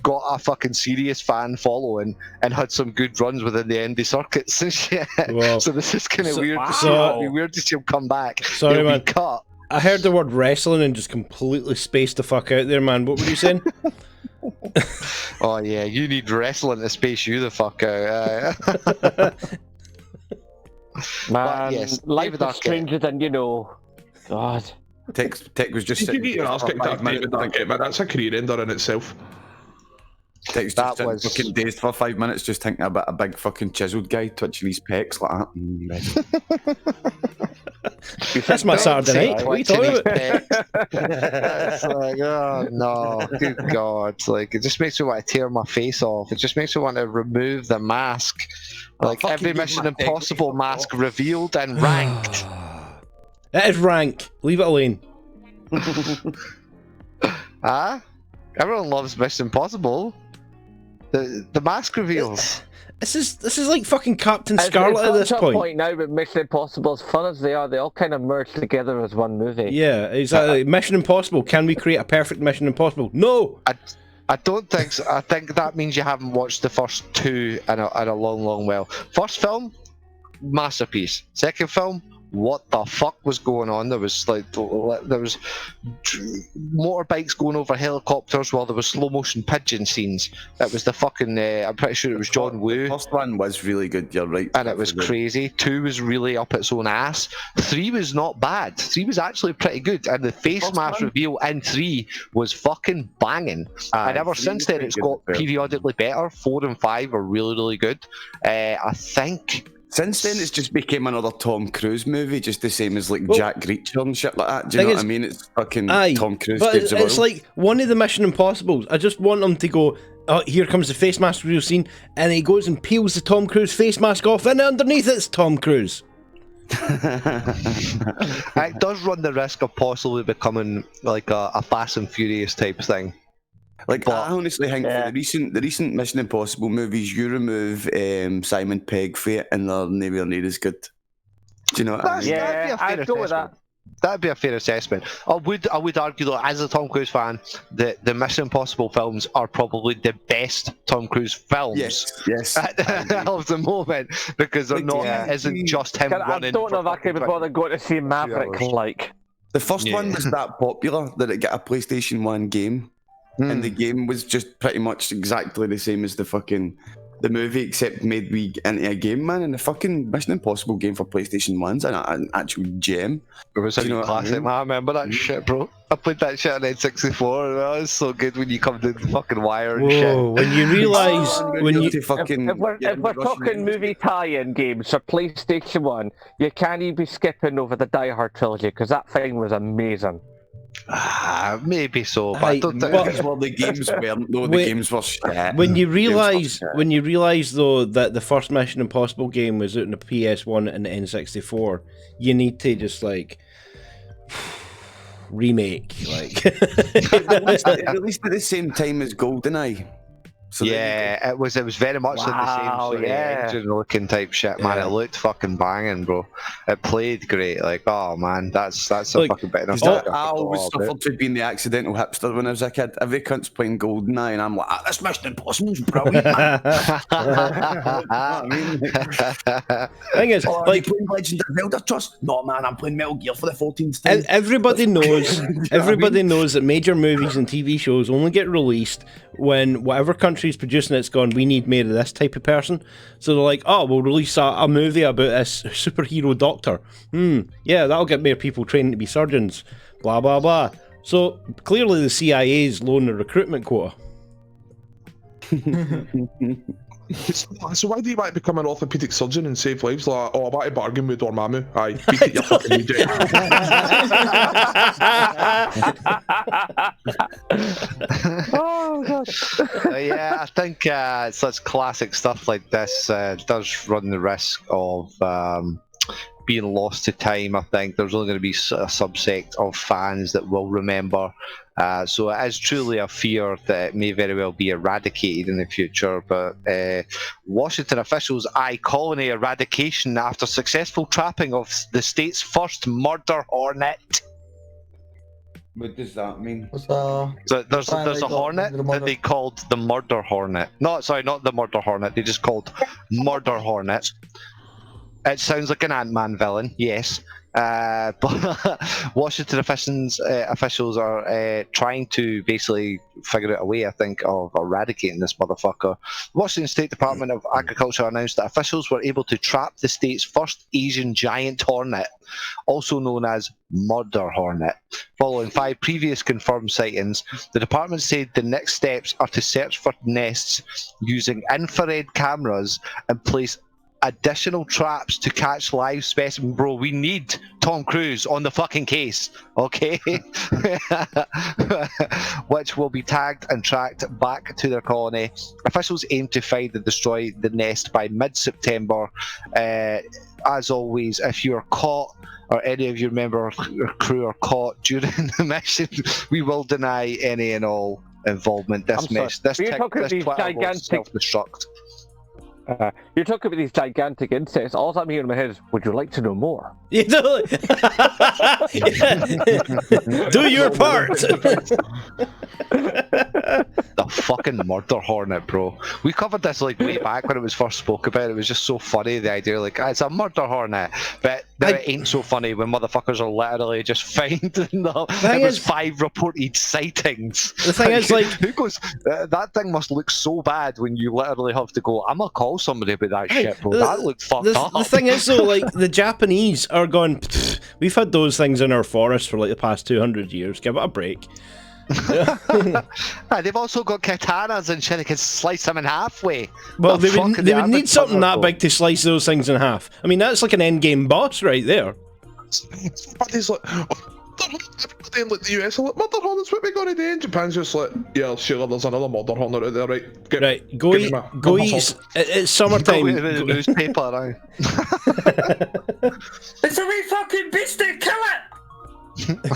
got a fucking serious fan following, and had some good runs within the indie circuits and shit. Wow. So this is kind of weird. so- It'd be weird to see him come back. Sorry, He'll be man. cut. I heard the word wrestling and just completely spaced the fuck out there, man. What were you saying? Oh yeah, you need wrestling to space you the fuck out. Man, yes, life David is Arquette. stranger than you know. God. Tech was just You sitting could get your ass for kicked out 5 of David minutes. Arquette, but that's a career ender in itself. Tech's That just sitting was- fucking dazed for 5 minutes, just thinking about a big fucking chiseled guy twitching his pecs like that. That's my Saturday night. What are you talking about? It's like, oh no, good God. Like, it just makes me want to tear my face off. It just makes me want to remove the mask. Like, fucking every give Mission my dick, Impossible fuck mask off. revealed and ranked. It is rank. Leave it alone. Huh? Everyone loves Mission Impossible. The mask reveals. This is like fucking Captain It's Scarlet at got this to a point. point now with Mission Impossible, as fun as they are, they all kind of merge together as one movie. Yeah, exactly. Mission Impossible. Can we create a perfect Mission Impossible? No. I don't think so. I think that means you haven't watched the first two in a long, long while. First film, masterpiece. Second film, what the fuck was going on? There was motorbikes going over helicopters while there was slow motion pigeon scenes. It was the fucking. I'm pretty sure it was John Woo. First one was really good, you're right. And it was crazy. 2 was really up its own ass. 3 was not bad. 3 was actually pretty good. And the face First mask one? reveal in 3 was fucking banging. And ever 3 since was then, pretty it's good, got fair. periodically better. 4 and 5 are really, really good. I think. Since then, it's just became another Tom Cruise movie, just the same as like Well, Jack Reacher and shit like that. Do you thing know what is- I mean? It's fucking Aye, Tom Cruise but saves the it's world. like one of the Mission Impossibles. I just want them to go, oh, here comes the face mask reveal scene, and he goes and peels the Tom Cruise face mask off, and underneath it's Tom Cruise. It does run the risk of possibly becoming like a Fast and Furious type thing. Like But- I honestly think Yeah. for the recent Mission Impossible movies, you remove Simon Pegg for it, and they're nowhere near as good. Do you know what I mean? Yeah, that'd be a fair I'd go with assessment. that. That'd be a fair assessment. I would argue though, as a Tom Cruise fan, that the Mission Impossible films are probably the best Tom Cruise films Yes. of the moment, because they're Like, not. yeah. It isn't just him I running. don't know for if I could be fucking bothered going to see Maverick hours. like. The first one was that popular that it got a PlayStation 1 game, and the game was just pretty much exactly the same as the movie, except made into a game, man. And the fucking Mission Impossible game for PlayStation 1's an actual gem. It was a Do you know what I classic, mean? man. I remember that shit, bro. I played that shit on N64. And that was so good when you come to the fucking wire and shit. Whoa, when you realise, when you... To fucking If we're get into Russian talking names. movie tie-in games for PlayStation 1, you can't even be skipping over the Die Hard trilogy because that thing was amazing. Maybe so, but I don't think. Well, the games weren't. No, the games were shit. When you realise though that the first Mission Impossible game was out in the PS1 and the N64, you need to just like remake, like at least at the same time as GoldenEye. So yeah, it was very much like the same sort of engine looking type shit, man. It looked fucking banging, bro. It played great. Like, oh man, that's a fucking bit of I always suffered to being the accidental hipster when I was a kid. Every cunt's playing GoldenEye, and I'm like, this Mission Impossible's brilliant, man. I mean, thing is, like, playing Legend of Zelda Trust? No, man, I'm playing Metal Gear for the 14th time. Everybody knows. Everybody knows that major movies and TV shows only get released when whatever country's producing it's gone, we need more of this type of person. So they're like, oh, we'll release a movie about this superhero doctor. Yeah, that'll get more people training to be surgeons. Blah, blah, blah. So clearly the CIA's lowering the recruitment quota. So why do you want to become an orthopedic surgeon and save lives? Like, oh, I want to bargain with Dormammu. Aye, beat it, you fucking idiot. Oh gosh. Yeah, I think such classic stuff like this does run the risk of being lost to time. I think there's only going to be a subsect of fans that will remember. So it is truly a fear that it may very well be eradicated in the future. But Washington officials eye colony eradication after successful trapping of the state's first murder hornet. What does that mean? So there's a hornet that they called the murder hornet. No, sorry, not the murder hornet. They just called murder hornet. It sounds like an Ant-Man villain, yes. But Washington officials are trying to basically figure out a way, I think, of eradicating this motherfucker. Washington State Department of Agriculture announced that officials were able to trap the state's first Asian giant hornet, also known as murder hornet. Following 5 previous confirmed sightings, the department said the next steps are to search for nests using infrared cameras and place additional traps to catch live specimen. Bro, we need Tom Cruise on the fucking case, okay? Which will be tagged and tracked back to their colony. Officials aim to find and destroy the nest by mid-September. As always, if you're caught or any of your member or crew are caught during the mission, we will deny any and all involvement. This Twitter will self-destruct. You're talking about these gigantic insects. All I'm hearing in my head is, would you like to know more? Yeah, totally. Do your part. The fucking murder hornet, bro. We covered this like way back when it was first spoke about. It was just so funny, the idea, like, it's a murder hornet. But it ain't so funny when motherfuckers are literally just finding them. It was 5 reported sightings. The thing is, like, who goes, that thing must look so bad when you literally have to go, I'm gonna call somebody about that shit, bro. That looked fucked up. The thing is, though, like, the Japanese are going, we've had those things in our forests for like the past 200 years. Give it a break. They've also got katanas and shit. They can slice them in half. Well, they would need something that big to slice those things in half. I mean, that's like an endgame boss right there. But he's like, everybody in like the US are like, murder hornets, what are we going to do? And Japan's just like, yeah, sure, there's another murder hornet out there, right? Go eat. It's summertime. Go eat the newspaper, right? It's a wee fucking beastie, kill it!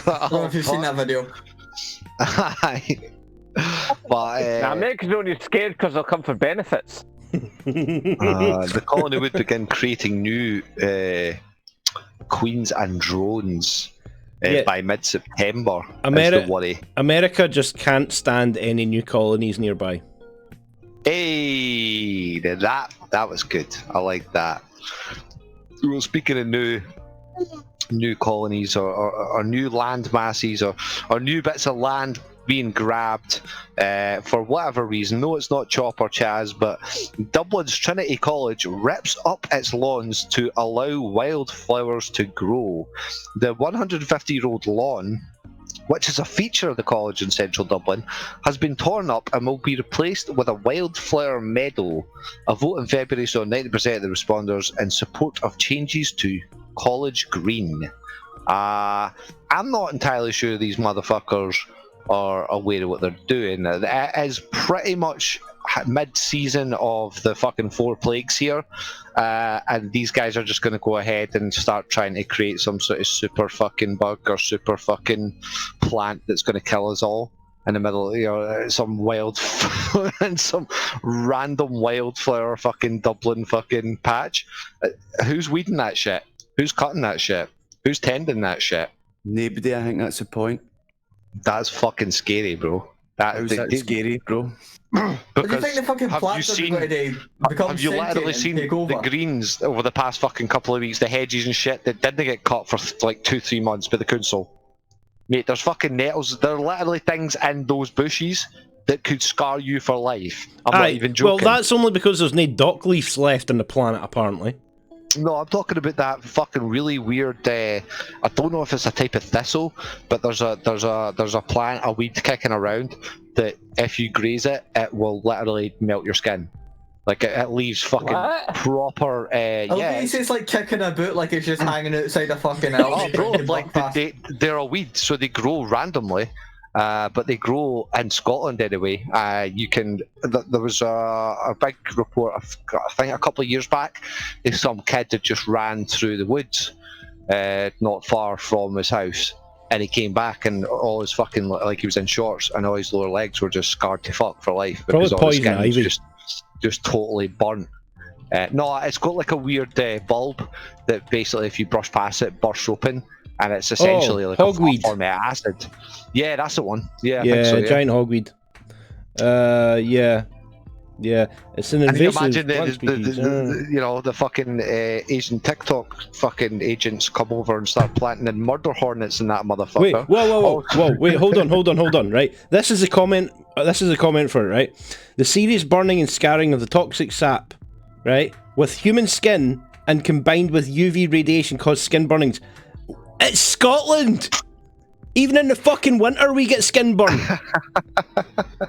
I don't know if you've seen that video. But Americans don't get scared because they'll come for benefits. The colony would begin creating new queens and drones by mid-September. America just can't stand any new colonies nearby. Hey, that was good. I like that. Well, speaking of new colonies or new land masses or new bits of land being grabbed for whatever reason. No, it's not Chop or Chaz, but Dublin's Trinity College rips up its lawns to allow wildflowers to grow. The 150-year-old lawn, which is a feature of the college in central Dublin, has been torn up and will be replaced with a wildflower meadow. A vote in February saw 90% of the responders in support of changes to College Green. I'm not entirely sure these motherfuckers are aware of what they're doing. It is pretty much mid-season of the fucking 4 plagues here, and these guys are just going to go ahead and start trying to create some sort of super fucking bug or super fucking plant that's going to kill us all in the middle, some wild and some random wildflower fucking Dublin fucking patch. Who's weeding that shit? Who's cutting that shit? Who's tending that shit? Nobody, I think that's the point. That's fucking scary, bro. How's that scary, bro? Do you think the fucking plants are going to become have you literally seen the greens over the past fucking couple of weeks, the hedges and shit that didn't get cut for like 2-3 months by the council? Mate, there's fucking nettles. There are literally things in those bushes that could scar you for life. I'm not even joking. Well, that's only because there's no dock leaves left on the planet, apparently. No, I'm talking about that fucking really weird. I don't know if it's a type of thistle, but there's a plant, a weed kicking around that if you graze it, it will literally melt your skin. Like it leaves fucking proper. Yeah, it's like kicking a boot, like it's just hanging outside a fucking elm. Oh, bro, like they're a weed, so they grow randomly. But they grow in Scotland anyway. You can. There was a big report, I think a couple of years back, if some kid had just ran through the woods, not far from his house, and he came back and all his fucking, like he was in shorts and all his lower legs were just scarred to fuck for life because all his skin was just totally burnt. No, it's got like a weird bulb that basically, if you brush past it, bursts open. And it's essentially like hogweed. A form of acid. Yeah, that's the one. Yeah, yeah, I think so, giant hogweed. Yeah. It's an invasive. And you imagine the fucking Asian TikTok fucking agents come over and start planting in murder hornets in that motherfucker. Wait, whoa! Wait, hold on. Right, this is a comment. For it, right? The serious burning and scarring of the toxic sap, right, with human skin and combined with UV radiation cause skin burnings. It's Scotland! Even in the fucking winter we get skin burn.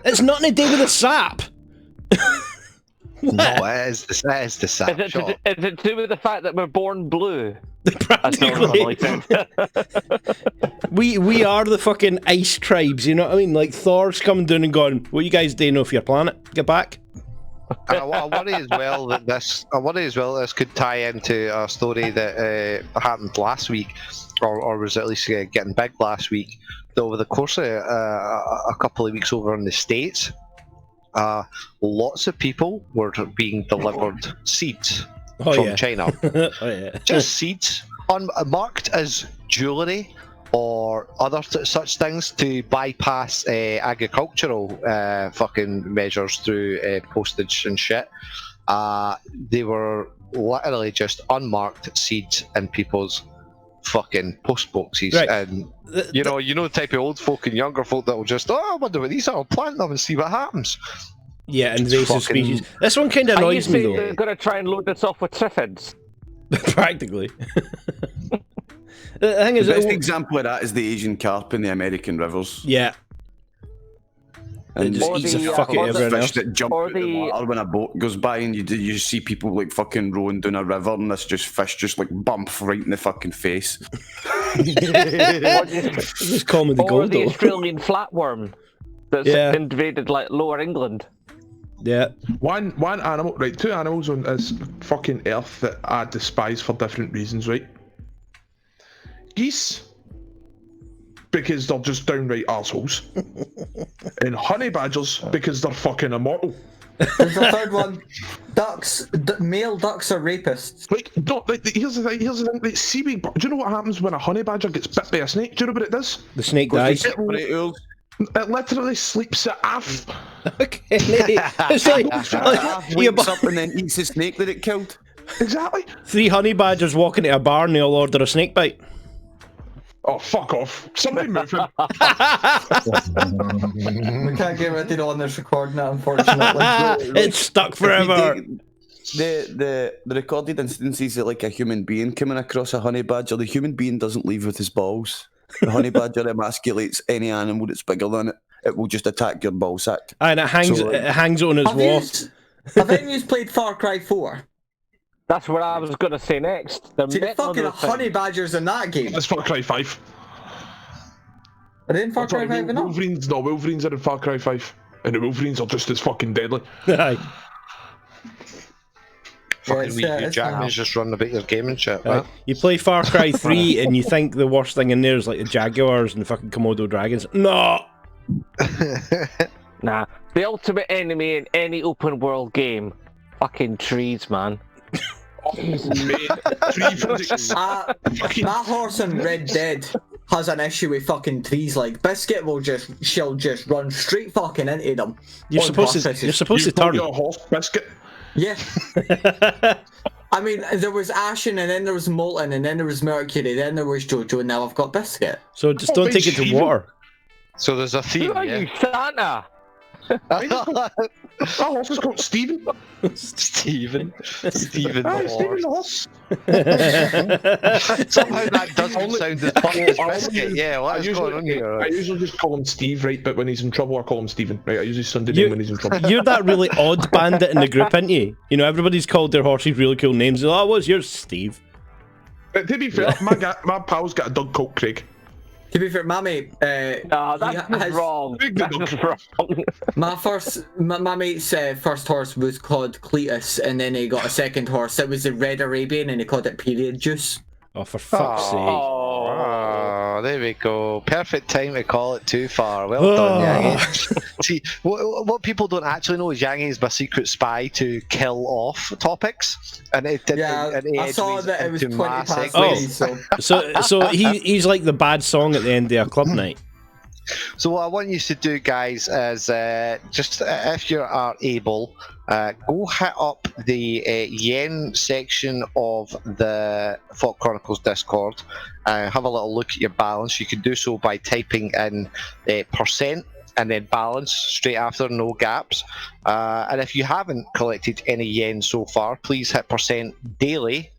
It's nothing to do with the sap. No, it is the sap. Is it to do with the fact that we're born blue? Practically. we are the fucking ice tribes, you know what I mean? Like Thor's coming down and going, what are you guys doing off your planet? Get back. I worry as well that this could tie into a story that happened last week, or was at least getting big last week. That over the course of a couple of weeks over in the States, lots of people were being delivered seeds from China. Just seeds, unmarked as jewellery or other such things to bypass agricultural fucking measures through postage and shit. They were literally just unmarked seeds in people's fucking post boxes, right. And you know the type of old folk and younger folk that will just, I wonder what these are, I'll plant them and see what happens. Yeah, invasive species. This one kind of annoys me though. They're gonna try and load this off with triffids. Practically. The thing is, the best example of that is the Asian carp in the American rivers. Yeah. And just eats a fucking fish that jump out the water when a boat goes by, and you see people like fucking rowing down a river, and this fish just like bump right in the fucking face. Just call me the Or Goldo. the Australian flatworm that's invaded like Lower England. Yeah. One animal, right? 2 animals on this fucking earth that I despise for different reasons, right? Geese, because they're just downright arseholes. And honey badgers, because they're fucking immortal. There's a third one. Ducks. Male ducks are rapists. Like, here's the thing. Like, seaweed. Do you know what happens when a honey badger gets bit by a snake? Do you know what it does? The snake dies. It literally sleeps it off. Okay. It's like he wakes up and then eats the snake that it killed. Exactly. 3 honey badgers walk into a bar and they all order a snake bite. Oh, fuck off. Somebody move him. We can't get rid of it on this recording, unfortunately. It's stuck forever. The recorded instances of like a human being coming across a honey badger, the human being doesn't leave with his balls. The honey badger emasculates any animal that's bigger than it. It will just attack your ball sack. And it hangs on its wall. Have any of you played Far Cry 4? That's what I was gonna say next. See, the fucking honey badgers in that game. That's Far Cry 5. Are they in Far Cry 5 now? Wolverines are in Far Cry 5. And the Wolverines are just as fucking deadly. Aye. Fucking Wii U Jackman's just running about your gaming shit, man. You play Far Cry 3 and you think the worst thing in there is like the Jaguars and the fucking Komodo dragons. No! Nah. The ultimate enemy in any open world game. Fucking trees, man. Mate, tree physics. That horse in Red Dead has an issue with fucking trees. Like Biscuit she'll just run straight fucking into them. You're supposed to turn. Your horse, Biscuit. Yeah. I mean, there was Ashen, and then there was Molten, and then there was Mercury, then there was Jojo, and now I've got Biscuit. So just don't take it to water. So there's a theme, Who are you, Santa? That horse is called Steven. Stephen the Aye, horse. Steven the horse. Somehow that doesn't sound as funny as Biscuit. Yeah, what's going on here? I usually just call him Steve, right? But when he's in trouble, I call him Steven. Right? I use his Sunday name when he's in trouble. You're that really odd bandit in the group, aren't you? You know, everybody's called their horses really cool names. Oh, what's yours, Steve? To be fair, my pal's got a dog called Craig. To be fair, my mate, No, that's wrong. That's wrong. my mate's first horse was called Cletus, and then he got a second horse. It was the Red Arabian, and he called it Period Juice. Oh, for fuck's sake. Oh, there we go. Perfect time to call it too far. Well done, Yangi. See, what people don't actually know is Yangi is my secret spy to kill off topics. And it did. Yeah, I saw that it was 20 past Oh. 3, So he's like the bad song at the end of a club night. So what I want you to do, guys, is just if you are able, go hit up the yen section of the Fawk Chronicles Discord. Have a little look at your balance. You can do so by typing in percent and then balance straight after, no gaps. And if you haven't collected any yen so far, please hit percent daily.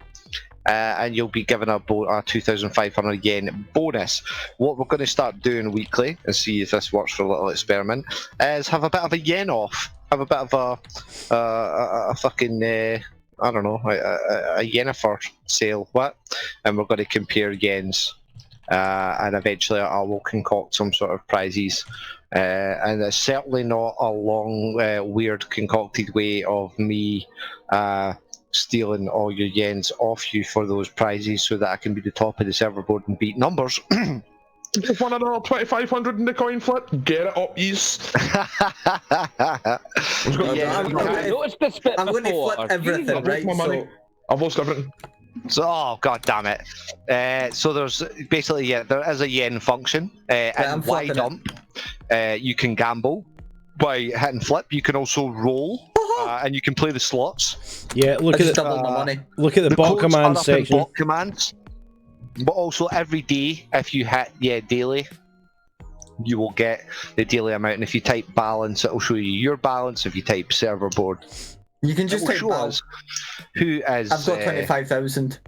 And you'll be given a 2,500 yen bonus. What we're going to start doing weekly, and see if this works for a little experiment, is have a bit of a yen off. Have a bit of a fucking, I don't know, a Yennefer sale. What? And we're going to compare yens. And eventually I will concoct some sort of prizes. And it's certainly not a long, weird, concocted way of me stealing all your yens off you for those prizes so that I can be the top of the server board and beat numbers. Just want another 2,500 in the coin flip? Get it up, ease. I'm going to flip everything, right? My money. I've lost everything. So, oh god damn it! So there's basically there is a yen function, and Y dump. You can gamble by hitting flip. You can also roll, and you can play the slots. Yeah, look at double my money. Look at the bot command section. Bot commands, but also every day if you hit daily, you will get the daily amount. And if you type balance, it will show you your balance. If you type server board, you can just type us who is. I've got 25,000.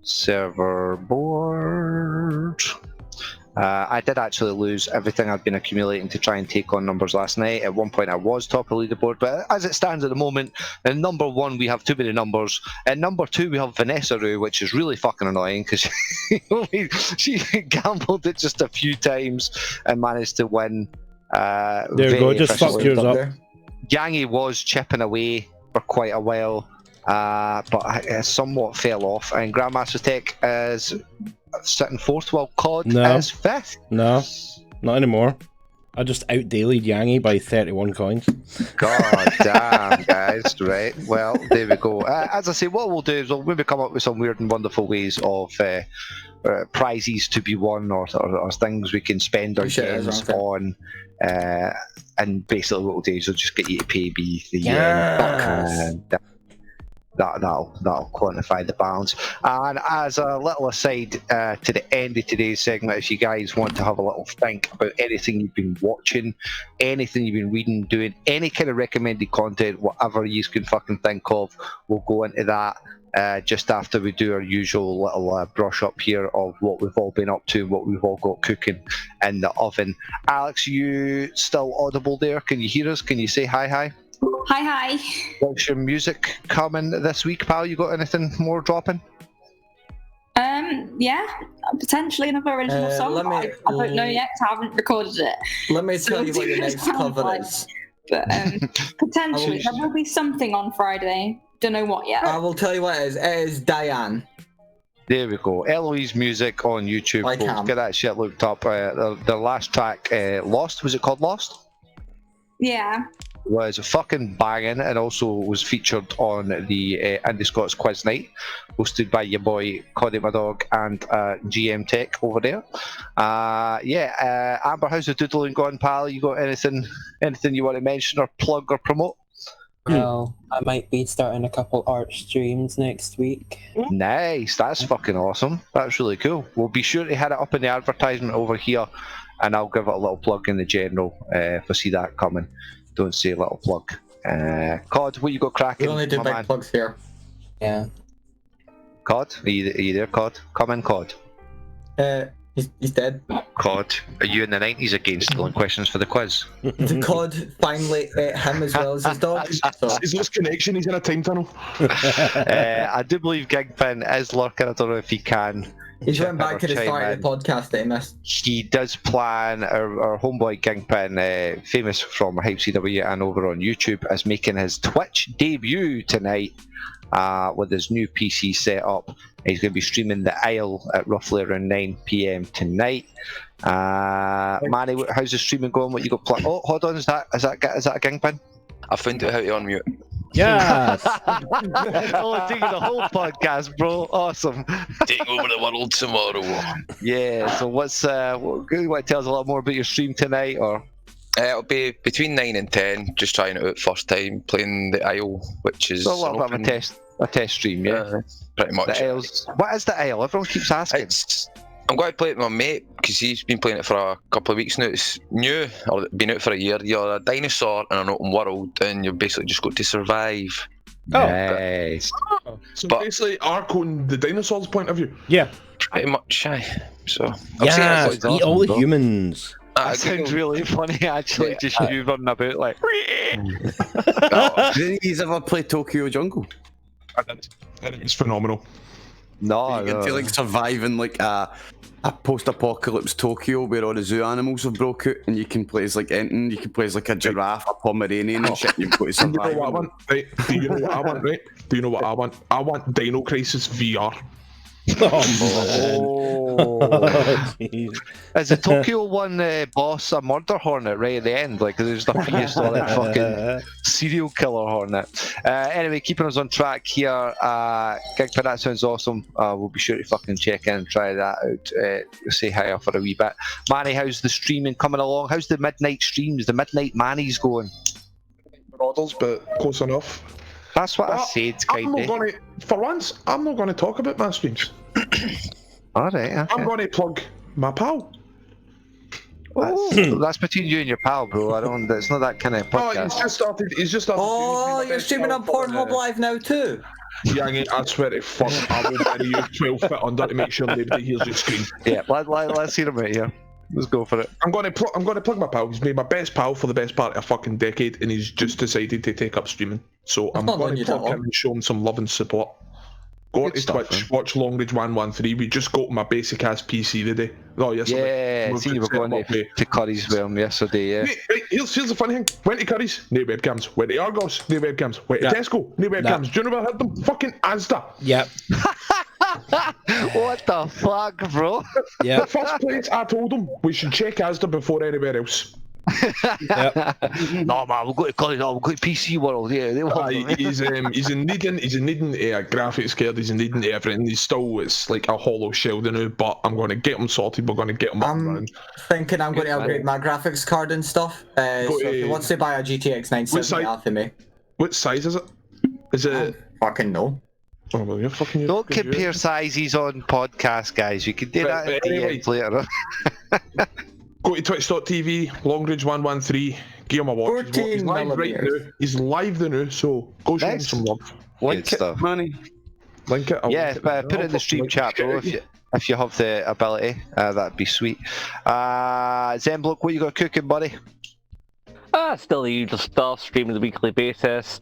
Server board. I did actually lose everything I've been accumulating to try and take on numbers last night. At one point I was top of the leaderboard, but as it stands at the moment, in number 1 we have too many numbers. At number 2 we have Vanessa Roo, which is really fucking annoying because she gambled it just a few times and managed to win. There you go, just fucked yours up. Yangi was chipping away for quite a while, but I somewhat fell off, and Grandmaster Tech is sitting 4th while COD is 5th. No, not anymore. I just out-dailied Yangi by 31 coins. God damn, guys. Right, well, there we go. As I say, what we'll do is we'll maybe come up with some weird and wonderful ways of prizes to be won or things we can spend our games on. And basically what we'll do is we'll just get you to pay me the yen. That'll quantify the balance. And as a little aside to the end of today's segment, if you guys want to have a little think about anything you've been watching, anything you've been reading, doing, any kind of recommended content, whatever you can fucking think of, we'll go into that just after we do our usual little brush up here of what we've all been up to, what we've all got cooking in the oven. Alex, you still audible there? Can you hear us? Can you say hi? Hi. What's your music coming this week, pal? You got anything more dropping? Yeah, potentially another original song. let me- I don't know yet 'cause I haven't recorded it. Let me tell you what your next cover is. But potentially there will be something on Friday. Don't know what yet. I will tell you what it is. It is Diane. There we go. Eloise Music on YouTube. I Folks. can. Get that shit looked up. The last track, Lost, was it called Lost? Yeah. Was fucking banging, and also was featured on the Andy Scott's Quiz Night, hosted by your boy Coddy my dog and GM Tech over there. Amber, how's the doodling going, pal? You got anything you want to mention or plug or promote? Well, I might be starting a couple art streams next week. Nice, that's fucking awesome. That's really cool. We'll be sure to hit it up in the advertisement over here, and I'll give it a little plug in the general if I see that coming. Don't say little plug. Cod, what you got cracking? We only do my big man? plugs here. Yeah. Cod, are you there, Cod? Come in, Cod. He's dead. Cod, are you in the 90s again stealing questions for the quiz? The COD finally ate him as well as his dog. So. He's lost connection. He's in a time tunnel. I do believe Gigpin is lurking. I don't know if he can. He's went back to the start of the podcast that he missed. He does plan, our homeboy Kingpin, famous from Hype CW and over on YouTube, is making his Twitch debut tonight with his new PC setup. He's going to be streaming The Isle at roughly around 9 PM tonight. Manny, how's the streaming going? What you got planned? Oh, hold on, is that a Kingpin? I found out how to unmute. Yes. Oh, taking the whole podcast, bro. Awesome. Taking over the world tomorrow. Yeah. So what's what tell us a lot more about your stream tonight, or? It'll be between 9 and 10. Just trying it out first time playing the Isle, which is So a little bit of a test stream, yeah. Pretty much. The Isles. What is the Isle? Everyone keeps asking. I'm going to play it with my mate because he's been playing it for a couple of weeks now. It's new, or been out for a year. You're a dinosaur in an open world, and you've basically just got to survive. Nice. So basically, Arcon, the dinosaurs' point of view. Yeah. Pretty much, aye. So. Yeah, eat all the humans. That sounds really funny, actually. Just you running about like. Did you ever play Tokyo Jungle? I did. It's phenomenal. No, you get to like survive in like a post-apocalypse Tokyo where all the zoo animals have broke out, and you can play as like anything. You can play as like a giraffe, a Pomeranian, and shit. You've got to survive. You know what I want? Right? Do you know what I want? Right? Do you know what I want? I want Dino Crisis VR. Is the Tokyo one boss a murder hornet right at the end? Like there's the prehistoric fucking serial killer hornet. Anyway, keeping us on track here. Gigpin, that sounds awesome. We'll be sure to fucking check in and try that out. Say hi for a wee bit. Manny, how's the streaming coming along? How's the midnight streams? The midnight Manny's going? Brothers, but close enough. That's what I said, kind of. For once, I'm not going to talk about my streams. Alright, okay. I'm going to plug my pal. That's between you and your pal, bro. It's not that kind of podcast. Oh, he's just started. Oh, you're streaming on Pornhub Live now too? Yeah, I swear to fuck, I will bury you 12 feet under to make sure nobody hears you scream. Yeah, let's hear him out here. Let's go for it. I'm going to plug my pal. He's made my best pal for the best part of a fucking decade, and he's just decided to take up streaming. So I'm going to plug him and show him some love and support. Go on to Twitch, watch Longridge 113. We just got my basic ass PC today. Oh, yesterday. Yeah, I seen you were going to Curry's with him yesterday, yeah. Right, here's the funny thing. Went to Curry's, no webcams. Went to Argos, no webcams. Went to Tesco, no webcams. Do you know where I had them? Fucking Asda. Yep. What the fuck, bro? Yeah. The first place I told him we should check Asda before anywhere else. No man, we'll go to Curry's, we'll go to PC World, yeah. He's in needing a graphics card, he's in needing everything. It's like a hollow shell now, but I'm going to get him sorted, we're going to get him up and running. Thinking I'm going to upgrade my graphics card and stuff. So if he wants to buy a GTX 970 after me. What size is it? Is it? Fucking no. Oh, well, you're fucking Don't compare sizes on podcasts, guys. You can do that in DMs later. Go to twitch.tv, Longridge113, give him a watch. He's live right now. He's live now, so go show him some love. Link it, Manny. Link it. Yeah, put it in the stream chat, bro, if you have the ability. That'd be sweet. Zemblock, what you got cooking, buddy? Still the usual stuff, streaming on a weekly basis.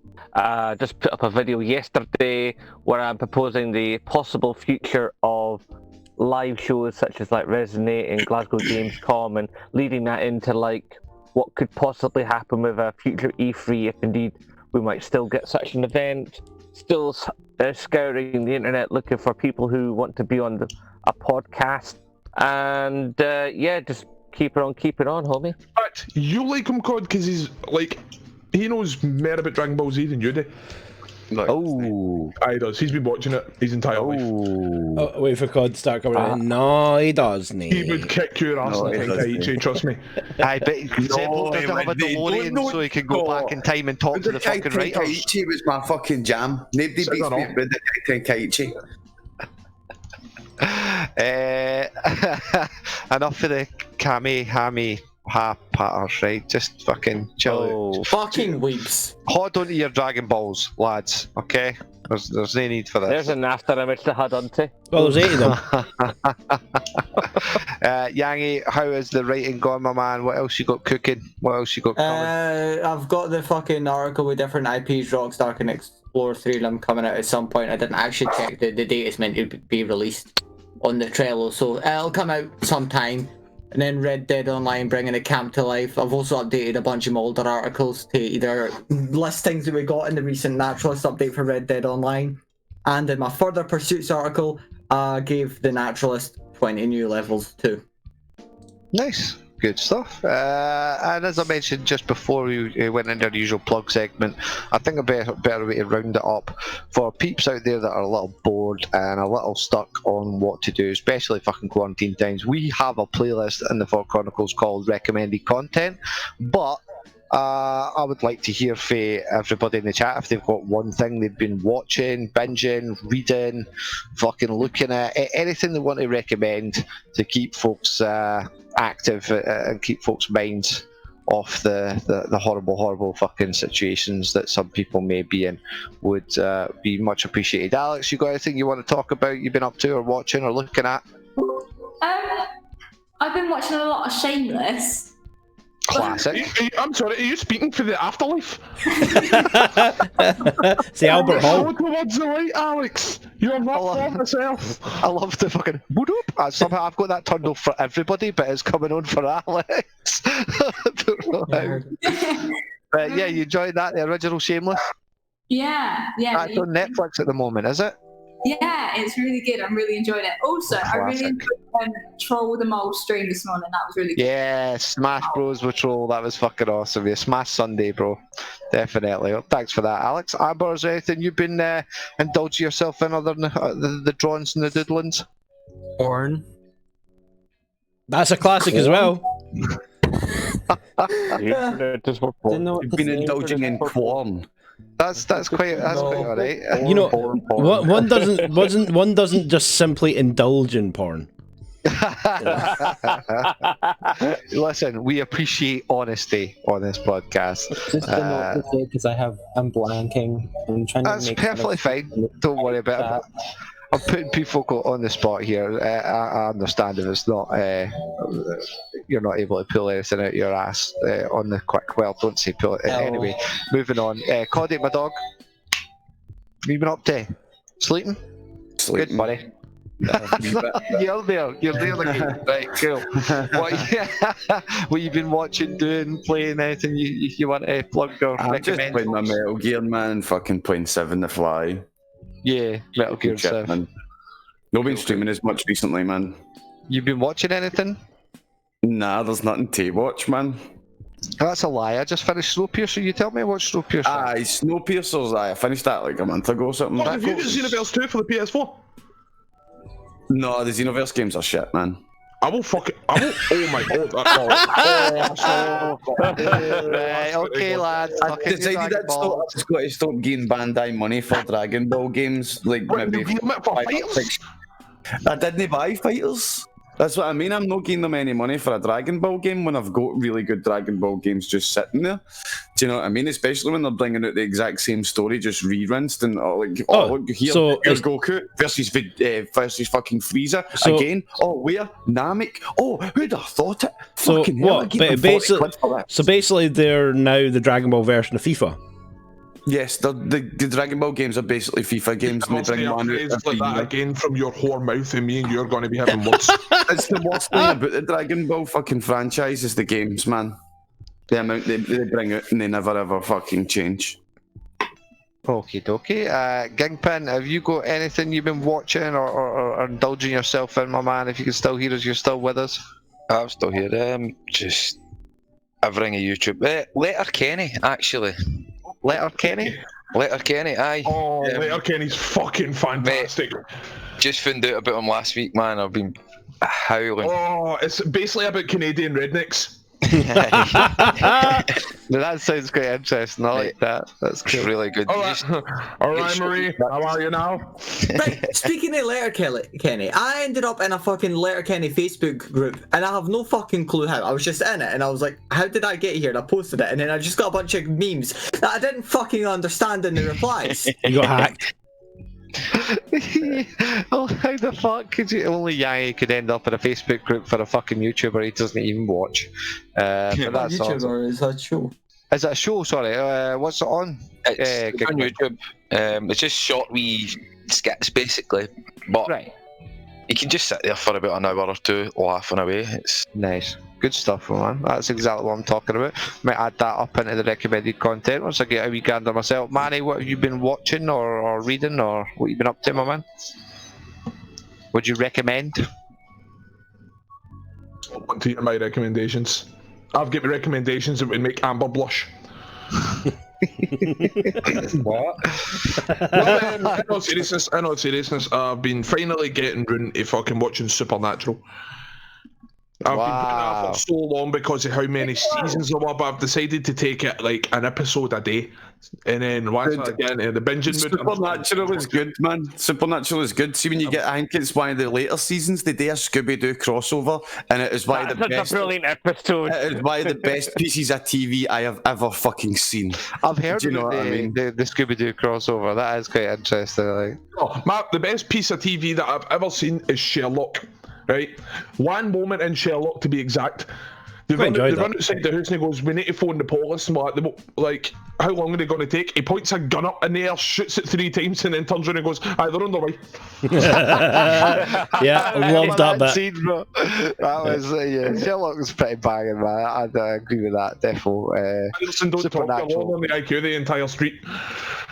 Just put up a video yesterday where I'm proposing the possible future of live shows such as like Resonate and Glasgow Gamescom, and leading that into like what could possibly happen with a future E3 if indeed we might still get such an event. Still scouring the internet looking for people who want to be on a podcast, and yeah, just keep it on, homie. But you like him, COD, because he's like, he knows more about Dragon Ball Z than you do. Like, Oh, He does. He's been watching it his entire life. Oh, wait for COD to start coming in. No, he doesn't. He would kick your ass No, in he Tenkaichi, trust me. I bet Zebo doesn't have a they DeLorean don't so he can go back in time and talk to the fucking writers. Tenkaichi was my fucking jam. Nobody Says beats I me know. with the Tenkaichi. Enough of the Kamehameha patters, right? Just fucking chill out. Fucking weeps. Hold on to your Dragon Balls, lads, okay? There's no need for this. There's an after image to head onto. Well, there's 8 of them. Yangi, how is the writing going, my man? What else you got cooking? What else you got coming? I've got the fucking article with different IPs, Rockstar can explore 3 of them coming out at some point. I didn't actually check the date it's meant to be released on the Trello, so it'll come out sometime. And then Red Dead Online bringing the camp to life. I've also updated a bunch of my older articles to either list things that we got in the recent Naturalist update for Red Dead Online, and in my Further Pursuits article, I gave the Naturalist 20 new levels too. Nice. Good stuff. And as I mentioned just before we went into our usual plug segment, I think a better way to round it up for peeps out there that are a little bored and a little stuck on what to do, especially fucking quarantine times. We have a playlist in the Fawk Chronicles called Recommended Content, but I would like to hear from everybody in the chat if they've got one thing they've been watching, binging, reading, fucking looking at, anything they want to recommend to keep folks active and keep folks' minds off the horrible fucking situations that some people may be in. Would be much appreciated. Alex, you got anything you want to talk about, you've been up to or watching or looking at? I've been watching a lot of Shameless. Classic. I'm sorry, are you speaking for the afterlife? See, Albert Hall. Go towards the light, Alex. You're not for myself. I love the fucking whoop. Somehow I've got that turned off for everybody, but it's coming on for Alex. I don't know how. But yeah, you enjoyed that, the original Shameless? Yeah. That's on Netflix at the moment, is it? Yeah, it's really good. I'm really enjoying it. Also, I really enjoyed Troll the Mole stream this morning. That was really good. Yeah, Smash Bros with Troll, that was fucking awesome. Yeah, Smash Sunday, bro. Definitely. Well, thanks for that, Alex. Amber, is there anything you've been indulging yourself in other than the drawings and the doodlings? Porn. That's a classic as well. You've been indulging in corn. That's quite alright. You know, one doesn't just simply indulge in porn. Listen, we appreciate honesty on this podcast. Just a note to say, because I'm blanking. I'm trying to That's make perfectly fine. Don't worry about it. I'm putting people on the spot here. I understand if it's not you're not able to pull anything out of your ass on the quick. Well, don't say pull it. Anyway, moving on. Cody, my dog. What have you been up to? Sleeping? Good, buddy. You're there again. Right, cool. What you been watching, doing, playing, anything you want to plug or I'm just recommend? playing my Metal Gear, man, and fucking playing 7 The Fly. Yeah, Metal Gear Shit, 7. man. Not been streaming as much recently, man. You been watching anything? Nah, there's nothing to watch, man. That's a lie. I just finished Snowpiercer. You tell me what Snowpiercer. Aye, Snowpiercer's. I finished that like a month ago or something. Have you got Xenoverse 2 for the PS4? No, the Xenoverse games are shit, man. I will fuck it. Oh my god. Right, okay, lads. I decided I'd got to stop giving Bandai money for Dragon Ball games. Like What, maybe you give it for fighters? I didn't buy fighters. That's what I mean. I'm not giving them any money for a Dragon Ball game when I've got really good Dragon Ball games just sitting there. Do you know what I mean? Especially when they're bringing out the exact same story, just re-rinsed and look here, here's Goku versus fucking Frieza again. Oh, where Namek? Oh, who'd have thought it? So fucking hell, what? Basically, they're now the Dragon Ball version of FIFA. Yes, the Dragon Ball games are basically FIFA games. And they bring one out like that again from your whore mouth, and me and you are going to be having words. It's the worst thing about the Dragon Ball fucking franchise is the games, man. The amount they bring out and they never ever fucking change. Okie dokie. Gingpin, have you got anything you've been watching or indulging yourself in, my man? If you can still hear us, you're still with us. I'm still here. Just everything on YouTube. Letter Kenny, actually. Letter Kenny, aye. Oh, Letter Kenny's fucking fantastic. Mate, just found out about him last week, man. I've been howling. Oh, it's basically about Canadian rednecks. That sounds quite interesting. I like that. That's cool. Really good. All right, Marie, how are you now? Right, speaking of Letter Kenny, I ended up in a fucking Letter Kenny Facebook group, and I have no fucking clue how. I was just in it, and I was like, how did I get here? And I posted it, and then I just got a bunch of memes that I didn't fucking understand in the replies. You got hacked. Oh, how the fuck could you? Only Yangy could end up in a Facebook group for a fucking YouTuber he doesn't even watch. But that's YouTuber awesome. is a show. Is it a show? Sorry, what's it on? It's on YouTube. It's just short wee skits basically, but you can just sit there for about an hour or two laughing away. It's nice. Good stuff, man. That's exactly what I'm talking about. Might add that up into the recommended content once I get a wee gander myself. Manny, what have you been watching or reading, or what you been up to, my man? Would you recommend? I want to hear my recommendations. I've got my recommendations that would make Amber blush. What? Well, in all seriousness, I've been finally getting round to fucking watching Supernatural. I've been putting it off for so long because of how many seasons there were, but I've decided to take it like an episode a day. And then once I get into the binging mood... Supernatural is good, man. Supernatural is good. See, when you get, I think it's one of the later seasons, they do a Scooby-Doo crossover, and it is one of the best... a brilliant episode. It is one of the best pieces of TV I have ever fucking seen. I've heard of the Scooby-Doo crossover. That is quite interesting. Like. Oh, Matt, the best piece of TV that I've ever seen is Sherlock. Right, one moment in Sherlock to be exact. They run outside the house and he goes, "We need to phone the police." And like, how long are they going to take? He points a gun up in the air, shoots it 3 times, and then turns around and goes, "Aye, they're on their way." Yeah, I love that bit. Scene, bro. That was Sherlock was pretty banging, man. I'd agree with that. Definitely. Anderson don't talk alone on the IQ the entire street.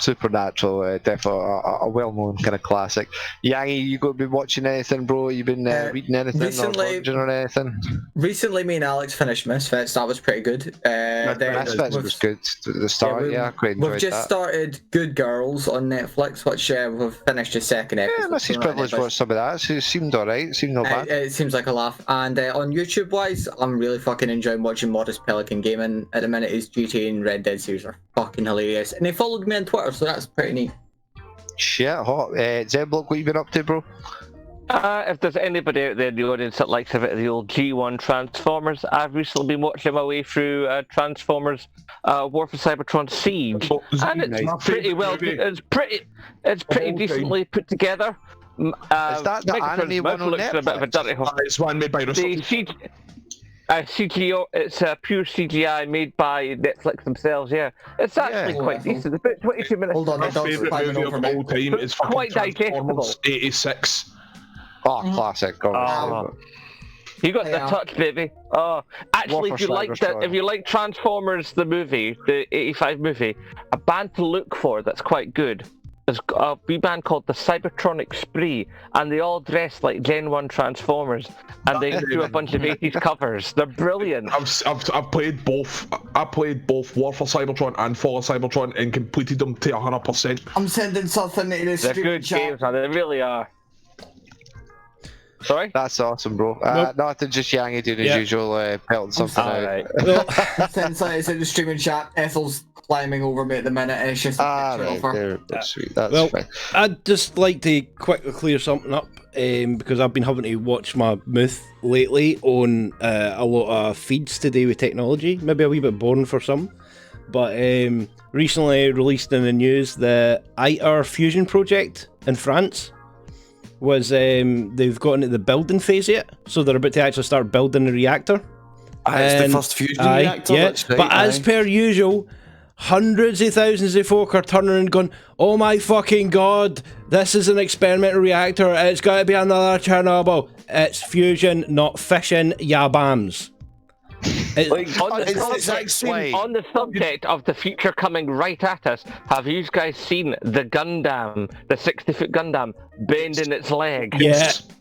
Supernatural, definitely a well-known kind of classic. Yangy, you got been watching anything, bro? You been reading anything recently, or anything? Recently, me and Alex finished Misfits. That was pretty good. Misfits was good at the start. Yeah, I quite enjoyed that. We've just started Good Girls on Netflix, which we've finished the second episode. Yeah, Mrs. Privilege watched some of that. It seemed alright. It seemed not bad. It seems like a laugh. And on YouTube-wise, I'm really fucking enjoying watching Modest Pelican Gaming. At the minute, his GTA and Red Dead series are fucking hilarious. And they followed me on Twitter, so that's pretty neat. Shit, hot. Zemblock, what you been up to, bro? If there's anybody out there in the audience that likes a bit of the old G1 Transformers, I've recently been watching my way through Transformers War for Cybertron Siege, and it's pretty well. It's pretty decently put together. Is that the anime one on Netflix? A bit of a dirty it's one made by CGI, it's pure CGI made by Netflix themselves. Yeah, it's actually quite decent. It's about 22 minutes. Hold on, my favourite movie of all time is fucking quite digestible. 86. Oh, classic. You got the touch, baby. Oh, actually, if you like Transformers the movie, the 85 movie, a band to look for that's quite good. There's a wee band called the Cybertronic Spree, and they all dress like Gen 1 Transformers, and they do a bunch of 80s covers. They're brilliant. I've played both. I played both War for Cybertron and Fall of Cybertron and completed them to 100%. I'm sending something to the They're good games, man. They really are. Sorry? That's awesome, bro. Nothing, just Yangy doing his usual pelting something out. Right. Send something to the streaming chat. Ethel's climbing over me at the minute, and it's just a picture of her. That's sweet. That's Well, fine. I'd just like to quickly clear something up because I've been having to watch my mouth lately on a lot of feeds to do with technology. Maybe a wee bit boring for some, but recently released in the news the ITER fusion project in France was they've got into the building phase yet, so they're about to actually start building the reactor. It's the first fusion reactor. Yeah, That's right, but as per usual, hundreds of thousands of folk are turning and going, "Oh my fucking god, this is an experimental reactor. It's got to be another Chernobyl. It's fusion, not fission, ya bams." On the subject of the future coming right at us, have you guys seen the Gundam, the 60-foot Gundam, bending its leg?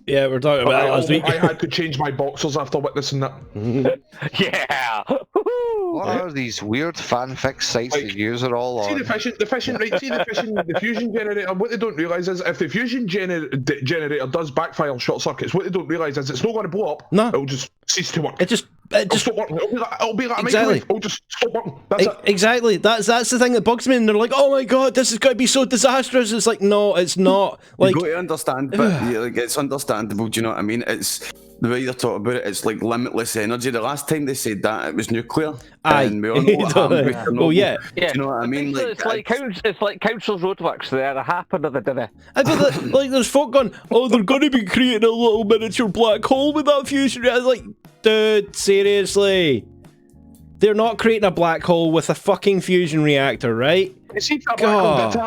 Yeah, we're talking about that last week. I had to change my boxers after witnessing that. Yeah. What are these weird fanfic sites that you are all on? See the fusion generator. What they don't realise is if the fusion generator does backfire short circuits, what they don't realise is it's not going to blow up. No, it'll just cease to work. It just stop working. It'll be like a exactly. microwave. It'll just stop working. That's it. Exactly. That's the thing that bugs me. And they're like, "Oh my god, this is going to be so disastrous." It's like, no, it's not. Like, you got to understand, but like, it's understandable. Do you know what I mean? It's the way you're talking about it. It's like limitless energy. The last time they said that, it was nuclear. Aye. And we all know what happened with Chernobyl. Oh yeah. Do you know what I mean? It's like council's roadworks. They either happen or they didn't. Like there's folk going, "Oh, they're going to be creating a little miniature black hole with that fusion reactor." Like, dude, seriously. They're not creating a black hole with a fucking fusion reactor, right? See if that black hole did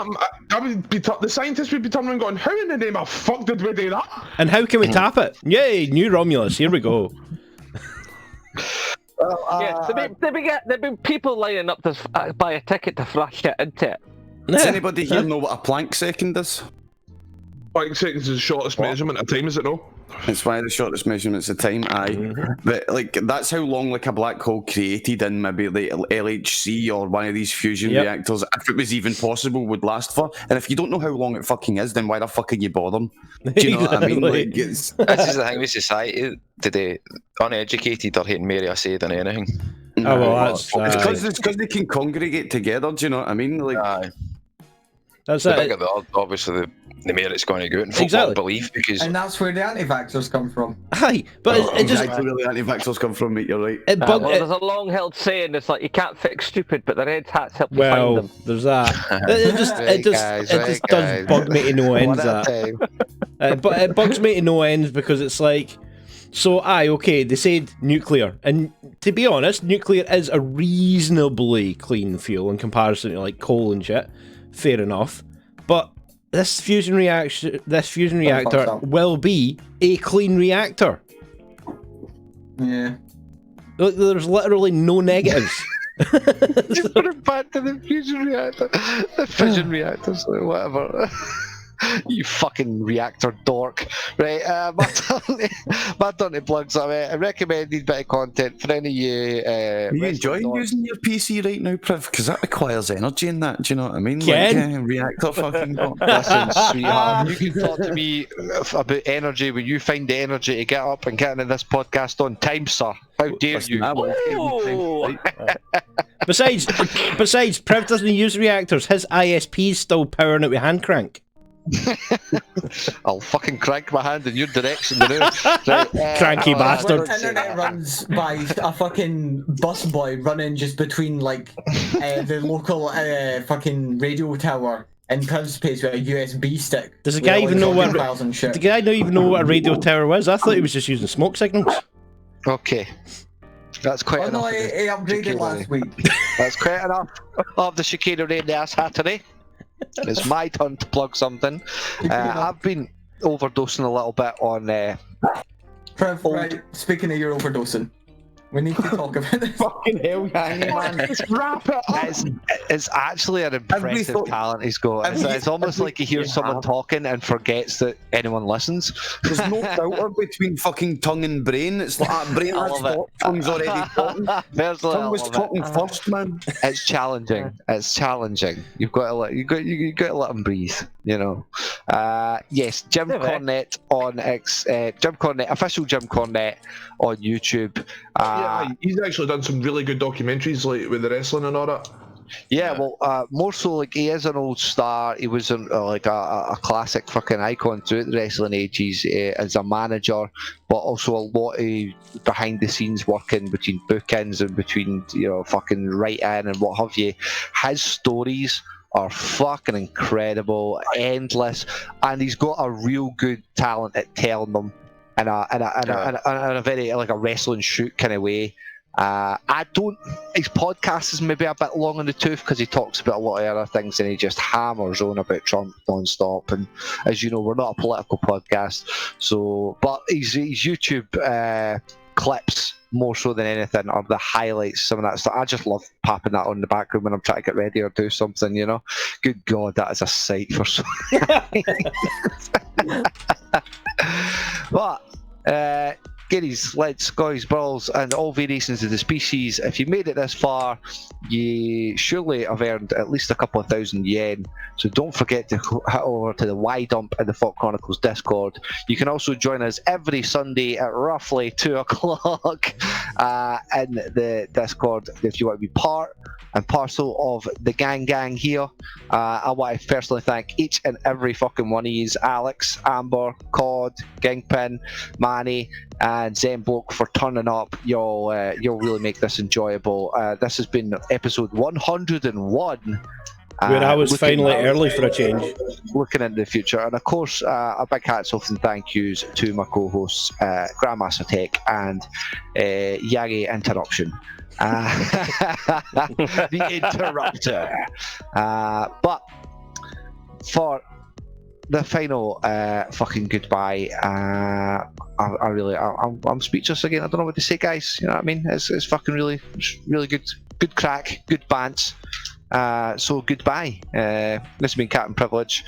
happen, the scientists would be turning and going, "How in the name of fuck did we do that? And how can we tap it? Yay, new Romulus, here we go." There've been people lining up to buy a ticket to flash it into it. Does anybody here know what a Planck second is? Planck seconds is the shortest measurement of time, is it no? It's one of the shortest measurements of time, aye. But like that's how long like a black hole created in maybe like LHC or one of these fusion reactors, if it was even possible, would last for. And if you don't know how long it fucking is, then why the fuck are you bothering? Do you know what I mean? Like, this is the thing with society today. Uneducated are hating Mary I said than anything. Oh well, that's it's because they can congregate together. Do you know what I mean? Like, that's the bigger obviously the more it's going to go out and folk won't believe because. And that's where the anti-vaxxers come from. Aye, but it just exactly where the anti-vaxxers come from, mate. You're right. Well, there's a long-held saying. It's like you can't fix stupid, but the red hats help you find them. There's that. It just does bug me to no ends. But it bugs me to no ends because it's like, so okay, they said nuclear, and to be honest, nuclear is a reasonably clean fuel in comparison to like coal and shit. Fair enough, but this fusion reactor will be a clean reactor. Yeah. Look, there's literally no negatives. Just put it back to the fusion reactor. The fission reactors, whatever. You fucking reactor dork. Right, my turn to plug some recommended bit of content for any of you. Are you enjoying using your PC right now, Priv? Because that requires energy in that, do you know what I mean? Ken? Like, reactor fucking... Listen, sweetheart, you can talk to me about energy when you find the energy to get up and get into this podcast on time, sir. How dare you? Besides, Priv doesn't use reactors. His ISP's still powering it with hand crank. I'll fucking crank my hand in your direction now. Right, cranky bastard. Internet runs by a fucking busboy running just between like the local fucking radio tower and Priv's place with a USB stick. Does the guy even know what? The guy don't even know what a radio tower was. I thought he was just using smoke signals. Okay. That's quite enough. No, he upgraded last week. That's quite enough of the chicanery in the ass hattery. It's my turn to plug something. I've been overdosing a little bit on. Trev, right, speaking of your overdosing, we need to talk about this. Fucking hell, man. Let's wrap it up. It's actually an impressive talent he's got. It's almost like he hears someone talking and forgets that anyone listens. There's no filter between fucking tongue and brain. It's like brain has thought, tongue's already talking. Tongue was talking first, man. It's challenging. It's challenging. You've got to let you got to let him breathe. You know. Yes, Jim Cornette on Jim Cornette, official Jim Cornette on YouTube. Yeah, he's actually done some really good documentaries like with the wrestling and all that. Yeah, well, more so like he is an old star. He was like a classic fucking icon throughout the wrestling ages as a manager, but also a lot of behind the scenes working between bookends and between fucking writing and what have you. His stories are fucking incredible, endless, and he's got a real good talent at telling them in a very like a wrestling shoot kind of way. His podcast is maybe a bit long in the tooth because he talks about a lot of other things and he just hammers on about Trump non-stop. And as you know, we're not a political podcast, but his YouTube clips more so than anything are the highlights, some of that stuff. I just love popping that on in the background when I'm trying to get ready or do something, Good God, that is a sight for so But Giddies, leads, guys, balls, and all variations of the species. If you made it this far, you surely have earned at least a couple of $1,000. So don't forget to head over to the Y Dump in the Fawk Chronicles Discord. You can also join us every Sunday at roughly 2 o'clock in the Discord if you want to be part and parcel of the gang here. I want to personally thank each and every fucking one of yous: Alex, Amber, Cod, Gingpin, Manny, and Zenbloke for turning up. You'll really make this enjoyable. This has been episode 101. Where I was finally early for a change. Looking into the future. And of course, a big hats off and thank yous to my co-hosts, Grandmaster Tech and Yagi Interruption. The Interrupter. But for the final fucking goodbye, I'm speechless again. I don't know what to say, guys. You know what I mean? It's fucking really good crack, good bants. So goodbye. This has been Captain Privilege.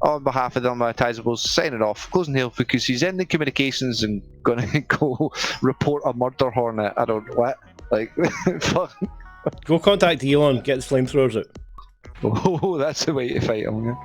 On behalf of the Unmonetisables, signing off, closing hail because he's in the communications and gonna go report a murder hornet. I don't know what. Like, fuck. Go contact Elon, get his flamethrowers out. Oh, that's the way to fight him, yeah.